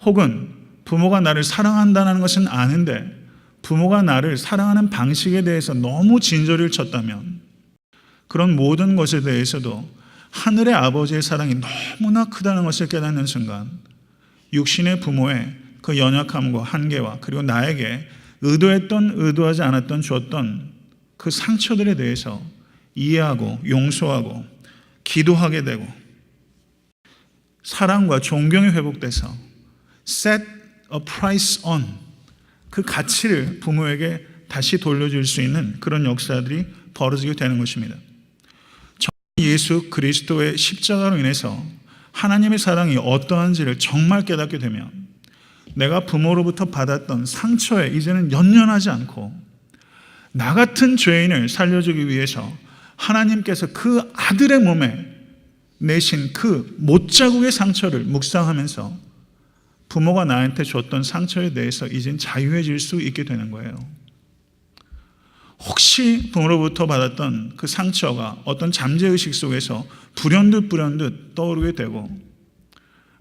혹은 부모가 나를 사랑한다는 것은 아는데 부모가 나를 사랑하는 방식에 대해서 너무 진저리를 쳤다면, 그런 모든 것에 대해서도 하늘의 아버지의 사랑이 너무나 크다는 것을 깨닫는 순간 육신의 부모의 그 연약함과 한계와 그리고 나에게 의도했던 의도하지 않았던 줬던 그 상처들에 대해서 이해하고 용서하고 기도하게 되고, 사랑과 존경이 회복돼서 set a price on, 그 가치를 부모에게 다시 돌려줄 수 있는 그런 역사들이 벌어지게 되는 것입니다. 예수 그리스도의 십자가로 인해서 하나님의 사랑이 어떠한지를 정말 깨닫게 되면 내가 부모로부터 받았던 상처에 이제는 연연하지 않고, 나 같은 죄인을 살려주기 위해서 하나님께서 그 아들의 몸에 내신 그 못자국의 상처를 묵상하면서 부모가 나한테 줬던 상처에 대해서 이젠 자유해질 수 있게 되는 거예요. 혹시 부모로부터 받았던 그 상처가 어떤 잠재의식 속에서 불현듯 떠오르게 되고,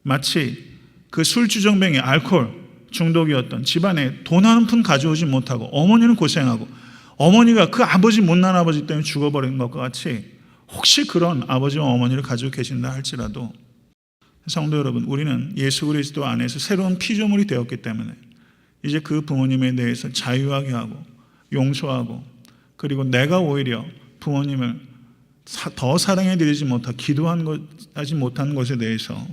마치 그 술주정뱅이 알코올 중독이었던 집안에 돈 한 푼 가져오지 못하고 어머니는 고생하고 어머니가 그 아버지, 못난 아버지 때문에 죽어버린 것과 같이 혹시 그런 아버지와 어머니를 가지고 계신다 할지라도, 성도 여러분, 우리는 예수 그리스도 안에서 새로운 피조물이 되었기 때문에 이제 그 부모님에 대해서 자유하게 하고 용서하고, 그리고 내가 오히려 부모님을 더 사랑해 드리지 못하고 기도하지 못한 것에 대해서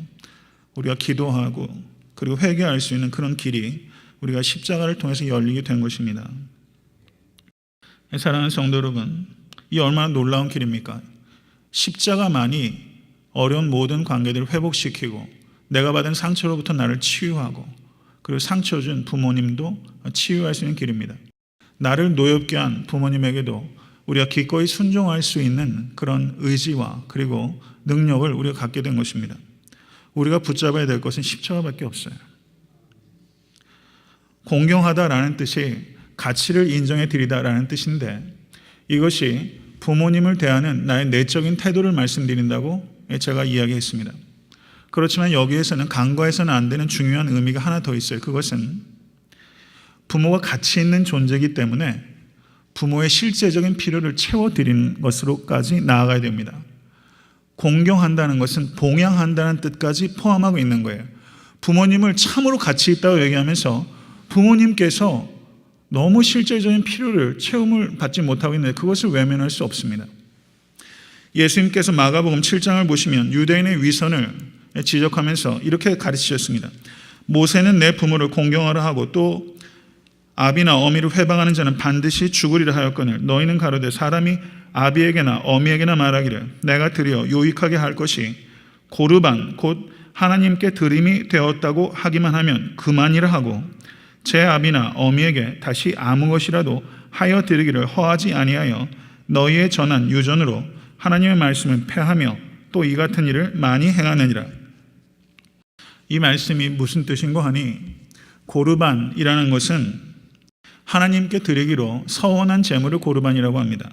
우리가 기도하고 그리고 회개할 수 있는 그런 길이 우리가 십자가를 통해서 열리게 된 것입니다. 사랑하는 성도 여러분, 이 얼마나 놀라운 길입니까? 십자가만이 어려운 모든 관계들을 회복시키고 내가 받은 상처로부터 나를 치유하고, 그리고 상처 준 부모님도 치유할 수 있는 길입니다. 나를 노엽게 한 부모님에게도 우리가 기꺼이 순종할 수 있는 그런 의지와 그리고 능력을 우리가 갖게 된 것입니다. 우리가 붙잡아야 될 것은 십자가밖에 없어요. 공경하다라는 뜻이 가치를 인정해 드리다라는 뜻인데, 이것이 부모님을 대하는 나의 내적인 태도를 말씀드린다고 제가 이야기했습니다. 그렇지만 여기에서는 간과해서는 안 되는 중요한 의미가 하나 더 있어요. 그것은 부모가 가치 있는 존재이기 때문에 부모의 실제적인 필요를 채워드리는 것으로까지 나아가야 됩니다. 공경한다는 것은 봉양한다는 뜻까지 포함하고 있는 거예요. 부모님을 참으로 가치 있다고 얘기하면서 부모님께서 너무 실제적인 필요를 체험을 받지 못하고 있는데 그것을 외면할 수 없습니다. 예수님께서 마가복음 7장을 보시면 유대인의 위선을 지적하면서 이렇게 가르치셨습니다. 모세는 내 부모를 공경하라 하고 또 아비나 어미를 회방하는 자는 반드시 죽으리라 하였거늘 너희는 가로되 사람이 아비에게나 어미에게나 말하기를 내가 드려 요익하게 할 것이 고르반 곧 하나님께 드림이 되었다고 하기만 하면 그만이라 하고 제 아비나 어미에게 다시 아무 것이라도 하여 드리기를 허하지 아니하여 너희의 전한 유전으로 하나님의 말씀을 폐하며 또 이 같은 일을 많이 행하느니라. 이 말씀이 무슨 뜻인고 하니 고르반이라는 것은 하나님께 드리기로 서원한 제물을 고르반이라고 합니다.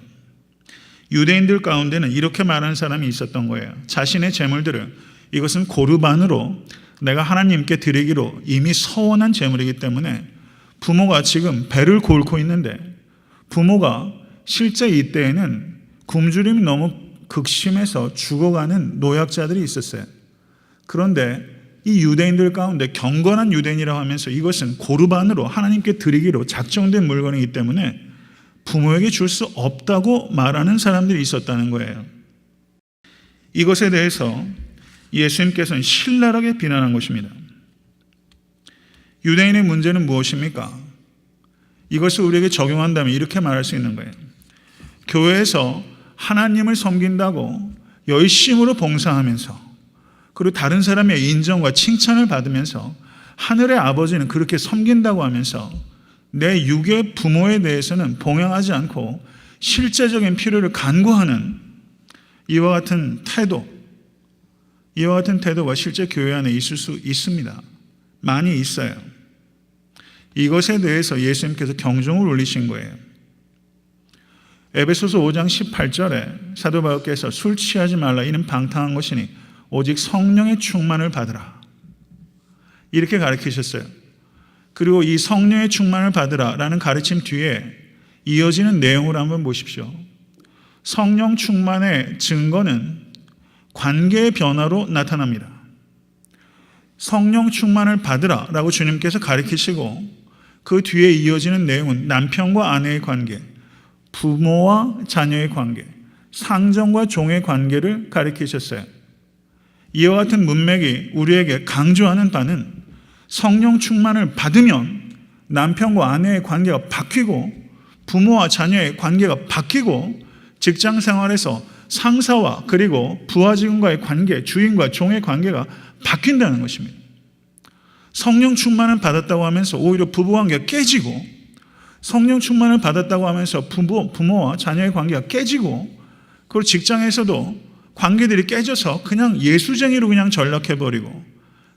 유대인들 가운데는 이렇게 말하는 사람이 있었던 거예요. 자신의 제물들을 이것은 고르반으로 내가 하나님께 드리기로 이미 서원한 제물이기 때문에 부모가 지금 배를 골고 있는데 부모가 실제 이때에는 굶주림이 너무 극심해서 죽어가는 노약자들이 있었어요. 그런데 이 유대인들 가운데 경건한 유대인이라고 하면서 이것은 고르반으로 하나님께 드리기로 작정된 물건이기 때문에 부모에게 줄 수 없다고 말하는 사람들이 있었다는 거예요. 이것에 대해서 예수님께서는 신랄하게 비난한 것입니다. 유대인의 문제는 무엇입니까? 이것을 우리에게 적용한다면 이렇게 말할 수 있는 거예요. 교회에서 하나님을 섬긴다고 열심으로 봉사하면서 그리고 다른 사람의 인정과 칭찬을 받으면서 하늘의 아버지는 그렇게 섬긴다고 하면서 내 육의 부모에 대해서는 봉양하지 않고 실제적인 필요를 간구하는 이와 같은 태도가 실제 교회 안에 있을 수 있습니다. 많이 있어요. 이것에 대해서 예수님께서 경종을 울리신 거예요. 에베소서 5장 18절에 사도 바울께서 술 취하지 말라 이는 방탕한 것이니 오직 성령의 충만을 받으라 이렇게 가르치셨어요. 그리고 이 성령의 충만을 받으라 라는 가르침 뒤에 이어지는 내용을 한번 보십시오. 성령 충만의 증거는 관계의 변화로 나타납니다. 성령 충만을 받으라 라고 주님께서 가르치시고 그 뒤에 이어지는 내용은 남편과 아내의 관계, 부모와 자녀의 관계, 상정과 종의 관계를 가르치셨어요. 이와 같은 문맥이 우리에게 강조하는 바는 성령 충만을 받으면 남편과 아내의 관계가 바뀌고 부모와 자녀의 관계가 바뀌고 직장 생활에서 상사와 그리고 부하 직원과의 관계, 주인과 종의 관계가 바뀐다는 것입니다. 성령 충만을 받았다고 하면서 오히려 부부관계가 깨지고 성령 충만을 받았다고 하면서 부모와 자녀의 관계가 깨지고 그리고 직장에서도 관계들이 깨져서 그냥 예수쟁이로 그냥 전락해버리고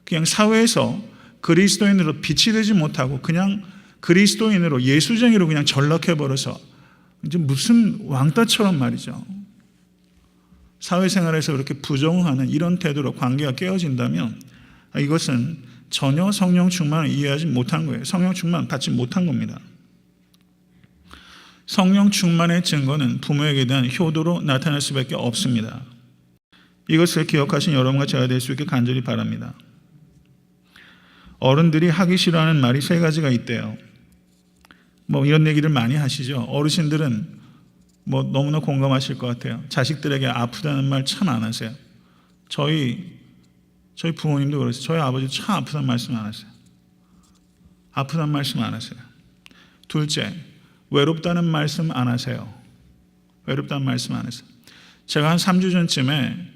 그냥 사회에서 그리스도인으로 빛이 되지 못하고 그냥 그리스도인으로 예수쟁이로 그냥 전락해버려서 이제 무슨 왕따처럼 말이죠. 사회생활에서 그렇게 부정하는 이런 태도로 관계가 깨어진다면 이것은 전혀 성령 충만을 이해하지 못한 거예요. 성령 충만 받지 못한 겁니다. 성령 충만의 증거는 부모에게 대한 효도로 나타날 수밖에 없습니다. 이것을 기억하신 여러분과 제가 될 수 있게 간절히 바랍니다. 어른들이 하기 싫어하는 말이 3가지가 있대요. 이런 얘기를 많이 하시죠. 어르신들은 너무나 공감하실 것 같아요. 자식들에게 아프다는 말 참 안 하세요. 저희 부모님도 그러세요. 저희 아버지 참 아프다는 말씀 안 하세요. 아프다는 말씀 안 하세요. 둘째, 외롭다는 말씀 안 하세요. 외롭다는 말씀 안 하세요. 제가 한 3주 전쯤에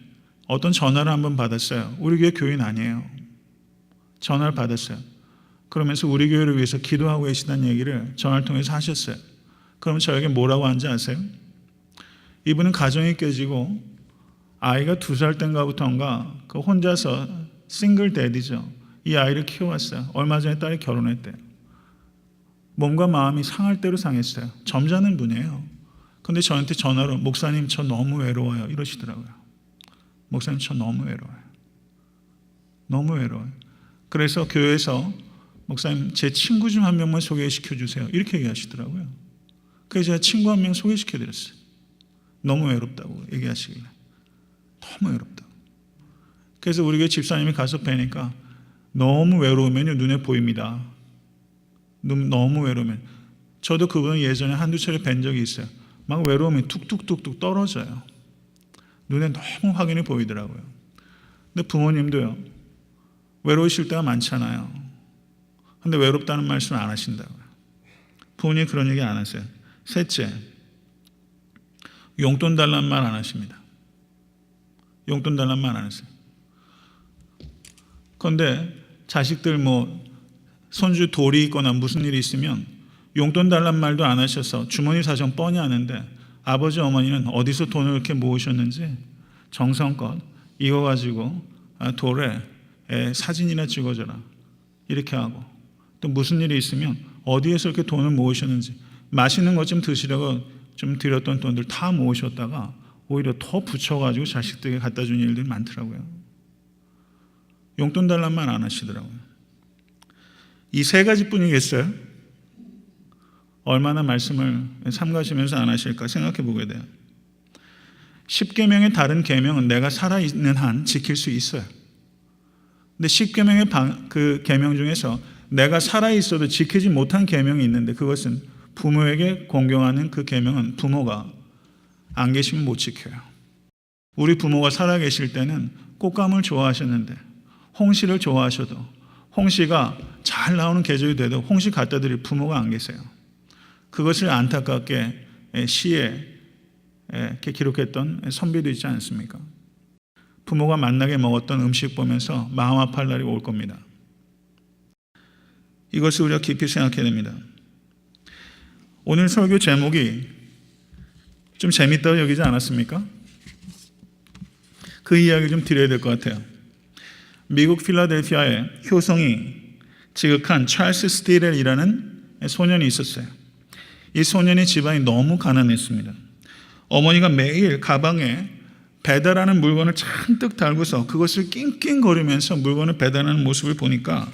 어떤 전화를 한번 받았어요. 우리 교회 교인 아니에요. 전화를 받았어요. 그러면서 우리 교회를 위해서 기도하고 계시다는 얘기를 전화를 통해서 하셨어요. 그러면 저에게 뭐라고 하는지 아세요? 이분은 가정이 깨지고 아이가 2살 땐가부터인가 그 혼자서 싱글 데디죠. 이 아이를 키워왔어요. 얼마 전에 딸이 결혼했대요. 몸과 마음이 상할 대로 상했어요. 점잖은 분이에요. 근데 저한테 전화로 목사님 저 너무 외로워요 이러시더라고요. 목사님 저 너무 외로워요. 너무 외로워요. 그래서 교회에서 목사님 제 친구 중 한 명만 소개시켜 주세요 이렇게 얘기하시더라고요. 그래서 제가 친구 한 명 소개시켜 드렸어요. 너무 외롭다고 얘기하시길래. 너무 외롭다고. 그래서 우리 교회 집사님이 가서 뵈니까 너무 외로우면요 눈에 보입니다. 너무 외로우면. 저도 그분을 예전에 한두 차례 뵌 적이 있어요. 막 외로우면 툭툭툭툭 떨어져요. 눈에 너무 확연히 보이더라고요. 근데 부모님도요 외로우실 때가 많잖아요. 근데 외롭다는 말씀 안 하신다고요. 부모님 그런 얘기 안 하세요. 셋째, 용돈 달라는 말 안 하십니다. 용돈 달라는 말 안 하세요. 그런데 자식들 손주 돌이 있거나 무슨 일이 있으면 용돈 달란 말도 안 하셔서 주머니 사정 뻔히 아는데 아버지 어머니는 어디서 돈을 이렇게 모으셨는지 정성껏 이거 가지고 돌에 사진이나 찍어줘라 이렇게 하고, 또 무슨 일이 있으면 어디에서 이렇게 돈을 모으셨는지 맛있는 것 좀 드시려고 좀 드렸던 돈들 다 모으셨다가 오히려 더 붙여가지고 자식들에게 갖다 주는 일들이 많더라고요. 용돈 달란 말 안 하시더라고요. 이 3가지 뿐이겠어요? 얼마나 말씀을 삼가시면서 안 하실까 생각해 보게 돼요. 10계명의 다른 계명은 내가 살아있는 한 지킬 수 있어요. 근데 10계명의 그 계명 중에서 내가 살아있어도 지키지 못한 계명이 있는데, 그것은 부모에게 공경하는 그 계명은 부모가 안 계시면 못 지켜요. 우리 부모가 살아계실 때는 꽃감을 좋아하셨는데 홍시를 좋아하셔도 홍시가 잘 나오는 계절이 돼도 홍시 갖다 드릴 부모가 안 계세요. 그것을 안타깝게 시에 이렇게 기록했던 선비도 있지 않습니까? 부모가 만나게 먹었던 음식 보면서 마음 아파할 날이 올 겁니다. 이것을 우리가 깊이 생각해야 됩니다. 오늘 설교 제목이 좀 재밌다고 여기지 않았습니까? 그 이야기 좀 드려야 될 것 같아요. 미국 필라델피아에 효성이 지극한 찰스 스티렐이라는 소년이 있었어요. 이 소년의 집안이 너무 가난했습니다. 어머니가 매일 가방에 배달하는 물건을 잔뜩 달고서 그것을 낑낑거리면서 물건을 배달하는 모습을 보니까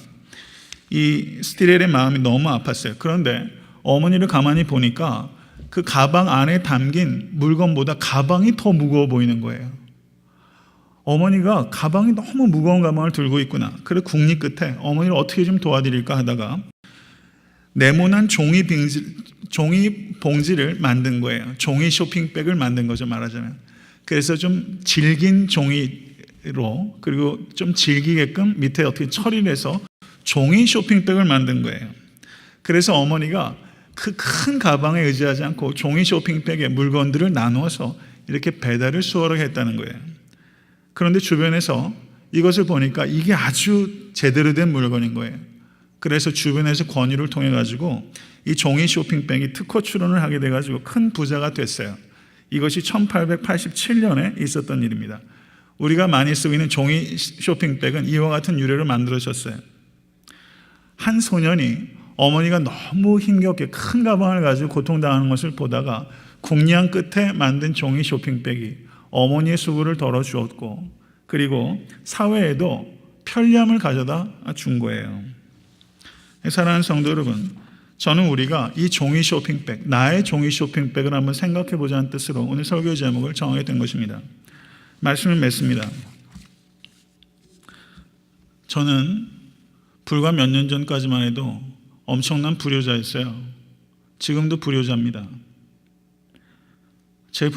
이 스티렐의 마음이 너무 아팠어요. 그런데 어머니를 가만히 보니까 그 가방 안에 담긴 물건보다 가방이 더 무거워 보이는 거예요. 어머니가 가방이 너무 무거운 가방을 들고 있구나. 그래서 국리 끝에 어머니를 어떻게 좀 도와드릴까 하다가 네모난 종이 봉지를 만든 거예요. 종이 쇼핑백을 만든 거죠, 말하자면. 그래서 좀 질긴 종이로, 그리고 좀 질기게끔 밑에 어떻게 처리를 해서 종이 쇼핑백을 만든 거예요. 그래서 어머니가 그 큰 가방에 의지하지 않고 종이 쇼핑백에 물건들을 나누어서 이렇게 배달을 수월하게 했다는 거예요. 그런데 주변에서 이것을 보니까 이게 아주 제대로 된 물건인 거예요. 그래서 주변에서 권유를 통해 가지고 이 종이 쇼핑백이 특허 출원을 하게 돼 가지고 큰 부자가 됐어요. 이것이 1887년에 있었던 일입니다. 우리가 많이 쓰고 있는 종이 쇼핑백은 이와 같은 유래로 만들어졌어요. 한 소년이 어머니가 너무 힘겹게 큰 가방을 가지고 고통당하는 것을 보다가 궁리한 끝에 만든 종이 쇼핑백이 어머니의 수고를 덜어주었고, 그리고 사회에도 편리함을 가져다 준 거예요. 사랑하는 성도 여러분, 저는 우리가 이 종이 쇼핑백, 나의 종이 쇼핑백을 한번 생각해 보자는 뜻으로 오늘 설교 제목을 정하게 된 것입니다. 말씀을 맺습니다. 저는 불과 몇 년 전까지만 해도 엄청난 불효자였어요. 지금도 불효자입니다. 제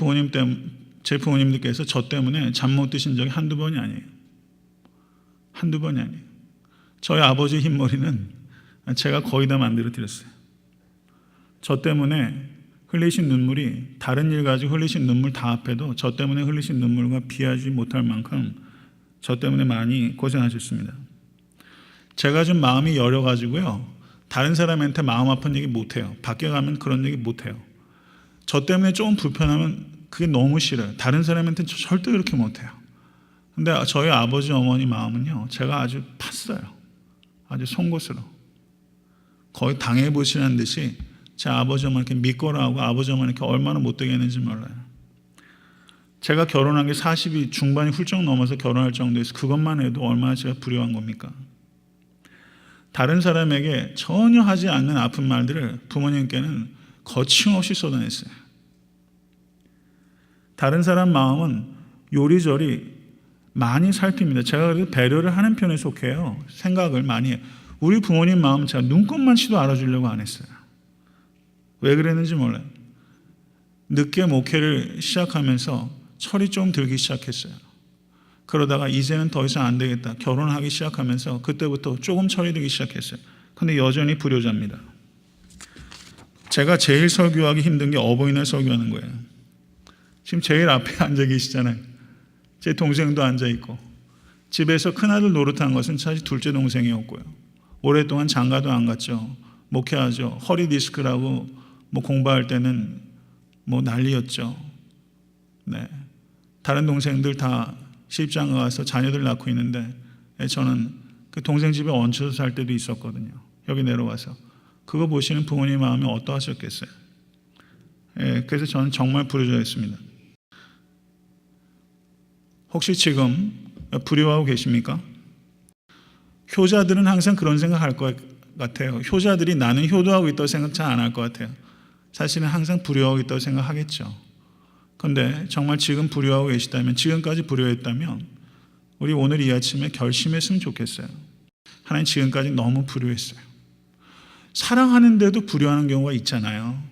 부모님들께서 저 때문에 잠 못 드신 적이 한두 번이 아니에요. 한두 번이 아니에요. 저희 아버지 흰머리는 제가 거의 다 만들어 드렸어요. 저 때문에 흘리신 눈물이 다른 일 가지고 흘리신 눈물 다 합해도 저 때문에 흘리신 눈물과 비하지 못할 만큼 저 때문에 많이 고생하셨습니다. 제가 좀 마음이 여려가지고요, 다른 사람한테 마음 아픈 얘기 못해요. 밖에 가면 그런 얘기 못해요. 저 때문에 조금 불편하면 그게 너무 싫어요. 다른 사람한테 절대 그렇게 못해요. 근데 저희 아버지 어머니 마음은요, 제가 아주 팠어요. 아주 송곳으로. 거의 당해보시는 듯이 제 아버지 어머니 이렇게 믿거라 하고 아버지 어머니 이렇게 얼마나 못되게 했는지 몰라요. 제가 결혼한 게 40이 중반이 훌쩍 넘어서 결혼할 정도에서 그것만 해도 얼마나 제가 불효한 겁니까? 다른 사람에게 전혀 하지 않는 아픈 말들을 부모님께는 거침없이 쏟아냈어요. 다른 사람 마음은 요리조리 많이 살핍니다. 제가 그래도 배려를 하는 편에 속해요. 생각을 많이 해요. 우리 부모님 마음은 제가 눈꼽만치도 알아주려고 안 했어요. 왜 그랬는지 몰라요. 늦게 목회를 시작하면서 철이 좀 들기 시작했어요. 그러다가 이제는 더 이상 안 되겠다. 결혼하기 시작하면서 그때부터 조금 철이 들기 시작했어요. 근데 여전히 불효자입니다. 제가 제일 설교하기 힘든 게 어버이날 설교하는 거예요. 지금 제일 앞에 앉아 계시잖아요. 제 동생도 앉아 있고, 집에서 큰아들 노릇한 것은 사실 둘째 동생이었고요. 오랫동안 장가도 안 갔죠. 목회하죠. 허리 디스크라고 뭐 공부할 때는 뭐 난리였죠. 네. 다른 동생들 다 시집장가 가서 자녀들 낳고 있는데 저는 그 동생 집에 얹혀서 살 때도 있었거든요. 여기 내려와서. 그거 보시는 부모님 마음이 어떠하셨겠어요? 그래서 저는 정말 불효자였습니다. 혹시 지금 불효하고 계십니까? 효자들은 항상 그런 생각할 것 같아요. 효자들이 나는 효도하고 있다고 생각 잘 안 할 것 같아요. 사실은 항상 불효하고 있다고 생각하겠죠. 그런데 정말 지금 불효하고 계시다면, 지금까지 불효했다면 우리 오늘 이 아침에 결심했으면 좋겠어요. 하나님, 지금까지 너무 불효했어요. 사랑하는데도 불효하는 경우가 있잖아요.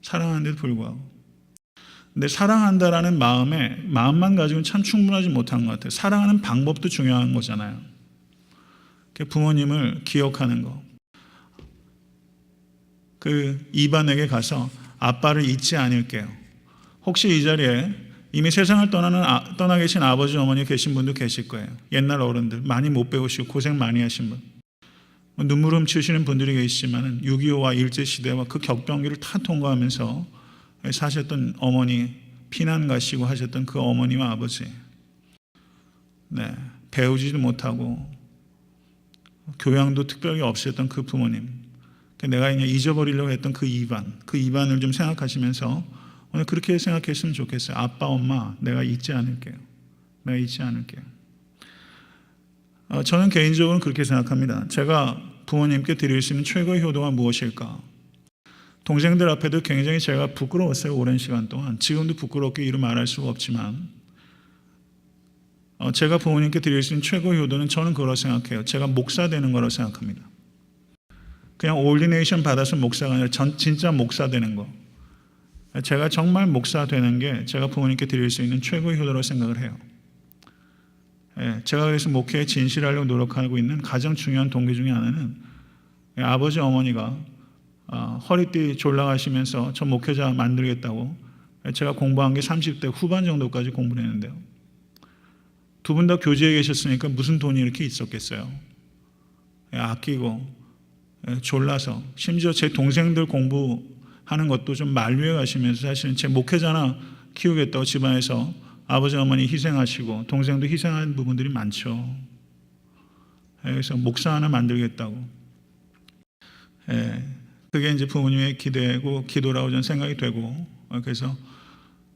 사랑하는데도 불구하고. 근데 사랑한다라는 마음만 가지고는 참 충분하지 못한 것 같아요. 사랑하는 방법도 중요한 거잖아요. 부모님을 기억하는 거. 그 이반에게 가서 아빠를 잊지 않을게요. 혹시 이 자리에 이미 세상을 떠나 계신 아버지 어머니 계신 분도 계실 거예요. 옛날 어른들 많이 못 배우시고 고생 많이 하신 분, 눈물 훔치시는 분들이 계시지만 6.25와 일제시대와 그 격변기를 다 통과하면서 사셨던 어머니, 피난 가시고 하셨던 그 어머니와 아버지, 네, 배우지도 못하고 교양도 특별히 없으셨던 그 부모님, 내가 그냥 잊어버리려고 했던 그 이반을 좀 생각하시면서 오늘 그렇게 생각했으면 좋겠어요. 아빠, 엄마, 내가 잊지 않을게요. 내가 잊지 않을게요. 저는 개인적으로 그렇게 생각합니다. 제가 부모님께 드릴 수 있는 최고의 효도가 무엇일까? 동생들 앞에도 굉장히 제가 부끄러웠어요. 오랜 시간 동안. 지금도 부끄럽게 이루 말할 수가 없지만 제가 부모님께 드릴 수 있는 최고의 효도는 저는 그거라고 생각해요. 제가 목사 되는 거라고 생각합니다. 그냥 올디네이션 받아서 목사가 아니라 진짜 목사 되는 거. 제가 정말 목사 되는 게 제가 부모님께 드릴 수 있는 최고의 효도라고 생각을 해요. 제가 그래서 목회에 진실하려고 노력하고 있는 가장 중요한 동기 중에 하나는 아버지 어머니가 허리띠 졸라가시면서 저 목회자 만들겠다고 제가 공부한 게 30대 후반 정도까지 공부를 했는데요. 두 분 다 교제에 계셨으니까 무슨 돈이 이렇게 있었겠어요. 아끼고 졸라서 심지어 제 동생들 공부하는 것도 좀 만류해 가시면서 사실은 제 목회자나 키우겠다고 집안에서 아버지 어머니 희생하시고 동생도 희생한 부분들이 많죠. 그래서 목사 하나 만들겠다고. 그게 이제 부모님의 기대고 기도라고 저는 생각이 되고, 그래서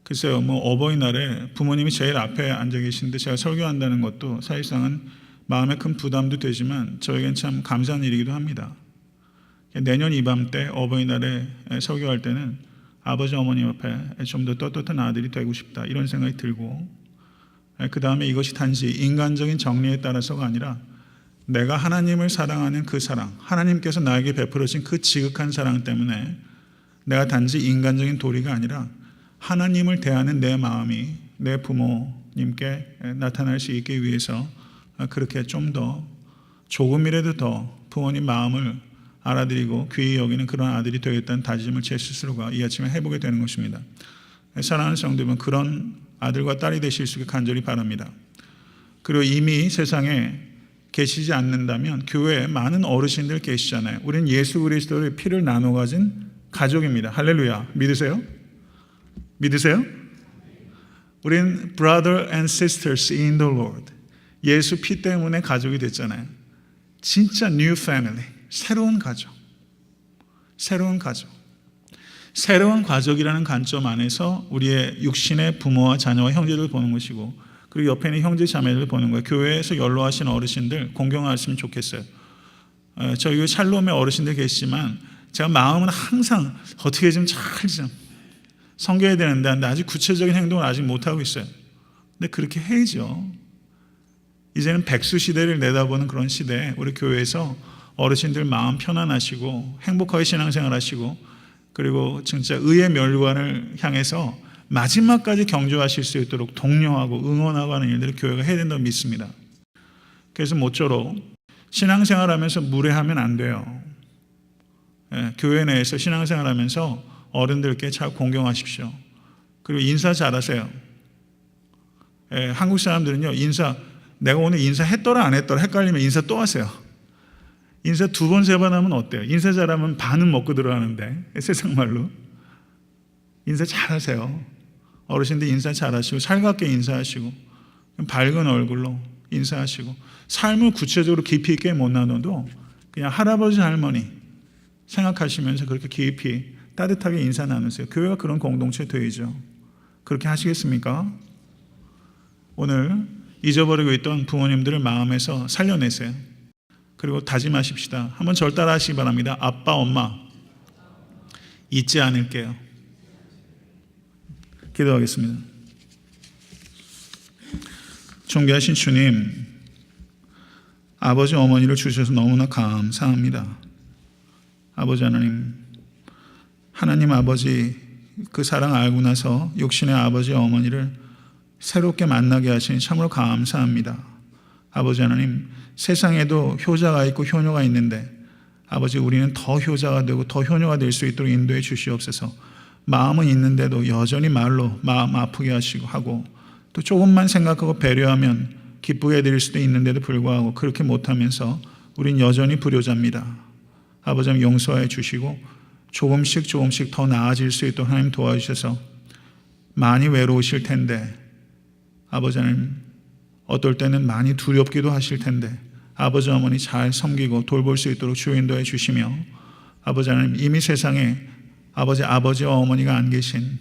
글쎄요, 뭐 어버이날에 부모님이 제일 앞에 앉아 계시는데 제가 설교한다는 것도 사실상은 마음에 큰 부담도 되지만 저에겐 참 감사한 일이기도 합니다. 내년 이맘때 어버이날에 설교할 때는 아버지 어머니 옆에 좀 더 떳떳한 아들이 되고 싶다, 이런 생각이 들고, 그 다음에 이것이 단지 인간적인 정리에 따라서가 아니라 내가 하나님을 사랑하는 그 사랑, 하나님께서 나에게 베풀어진 그 지극한 사랑 때문에 내가 단지 인간적인 도리가 아니라 하나님을 대하는 내 마음이 내 부모님께 나타날 수 있기 위해서 그렇게 좀 더 조금이라도 더 부모님 마음을 알아들이고 귀히 여기는 그런 아들이 되겠다는 다짐을 제 스스로가 이 아침에 해보게 되는 것입니다. 사랑하는 성도분, 그런 아들과 딸이 되실 수 있게 간절히 바랍니다. 그리고 이미 세상에 계시지 않는다면 교회에 많은 어르신들 계시잖아요. 우리는 예수 그리스도의 피를 나눠 가진 가족입니다. 할렐루야. 믿으세요? 믿으세요? 우린 brother and sisters in the Lord. 예수 피 때문에 가족이 됐잖아요. 진짜 new family, 새로운 가족. 새로운 가족. 새로운 가족이라는 관점 안에서 우리의 육신의 부모와 자녀와 형제들 보는 것이고, 그리고 옆에 있는 형제 자매들 보는 거예요. 교회에서 연로하신 어르신들 공경하시면 좋겠어요. 저희 샬롬의 어르신들 계시지만 제가 마음은 항상 어떻게 좀 잘 좀 섬겨야 되는데 아직 구체적인 행동을 아직 못하고 있어요. 근데 그렇게 해야죠. 이제는 백수 시대를 내다보는 그런 시대에 우리 교회에서 어르신들 마음 편안하시고 행복하게 신앙생활 하시고, 그리고 진짜 의의 멸관을 향해서 마지막까지 경주하실 수 있도록 독려하고 응원하고 하는 일들을 교회가 해야 된다고 믿습니다. 그래서 모쪼록 신앙생활하면서 무례하면 안 돼요. 교회 내에서 신앙생활하면서 어른들께 잘 공경하십시오. 그리고 인사 잘하세요. 한국 사람들은요, 내가 오늘 인사했더라 안 했더라 헷갈리면 인사 또 하세요. 인사 2번 3번 하면 어때요? 인사 잘하면 반은 먹고 들어가는데, 세상 말로. 인사 잘하세요. 어르신들 인사 잘하시고 살갑게 인사하시고 밝은 얼굴로 인사하시고, 삶을 구체적으로 깊이 있게 못 나눠도 그냥 할아버지 할머니 생각하시면서 그렇게 깊이 따뜻하게 인사 나누세요. 교회가 그런 공동체 되죠. 그렇게 하시겠습니까? 오늘 잊어버리고 있던 부모님들을 마음에서 살려내세요. 그리고 다짐하십시다. 한번 절 따라 하시기 바랍니다. 아빠, 엄마 잊지 않을게요. 기도하겠습니다. 존귀하신 주님, 아버지 어머니를 주셔서 너무나 감사합니다. 아버지 하나님 아버지, 그 사랑 알고 나서 육신의 아버지 어머니를 새롭게 만나게 하시니 참으로 감사합니다. 아버지 하나님, 세상에도 효자가 있고 효녀가 있는데 아버지, 우리는 더 효자가 되고 더 효녀가 될 수 있도록 인도해 주시옵소서. 마음은 있는데도 여전히 말로 마음 아프게 하고 또 조금만 생각하고 배려하면 기쁘게 해드릴 수도 있는데도 불구하고 그렇게 못하면서 우린 여전히 불효자입니다. 아버지 하나님, 용서해 주시고 조금씩 더 나아질 수 있도록 하나님 도와주셔서, 많이 외로우실 텐데 아버지 하나님, 어떨 때는 많이 두렵기도 하실 텐데 아버지 어머니 잘 섬기고 돌볼 수 있도록 주여 인도해 주시며, 아버지 하나님, 이미 세상에 아버지와 어머니가 안 계신,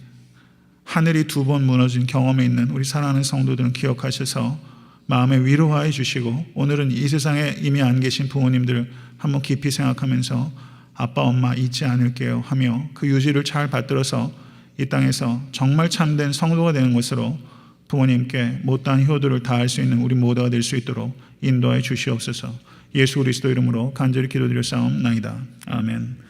하늘이 2번 무너진 경험에 있는 우리 사랑하는 성도들은 기억하셔서 마음에 위로하여 주시고, 오늘은 이 세상에 이미 안 계신 부모님들 한번 깊이 생각하면서 아빠 엄마 잊지 않을게요 하며 그 유지를 잘 받들어서 이 땅에서 정말 참된 성도가 되는 것으로 부모님께 못다한 효도를 다할 수 있는 우리 모두가 될 수 있도록 인도하여 주시옵소서. 예수 그리스도 이름으로 간절히 기도드려 싸움나이다. 아멘.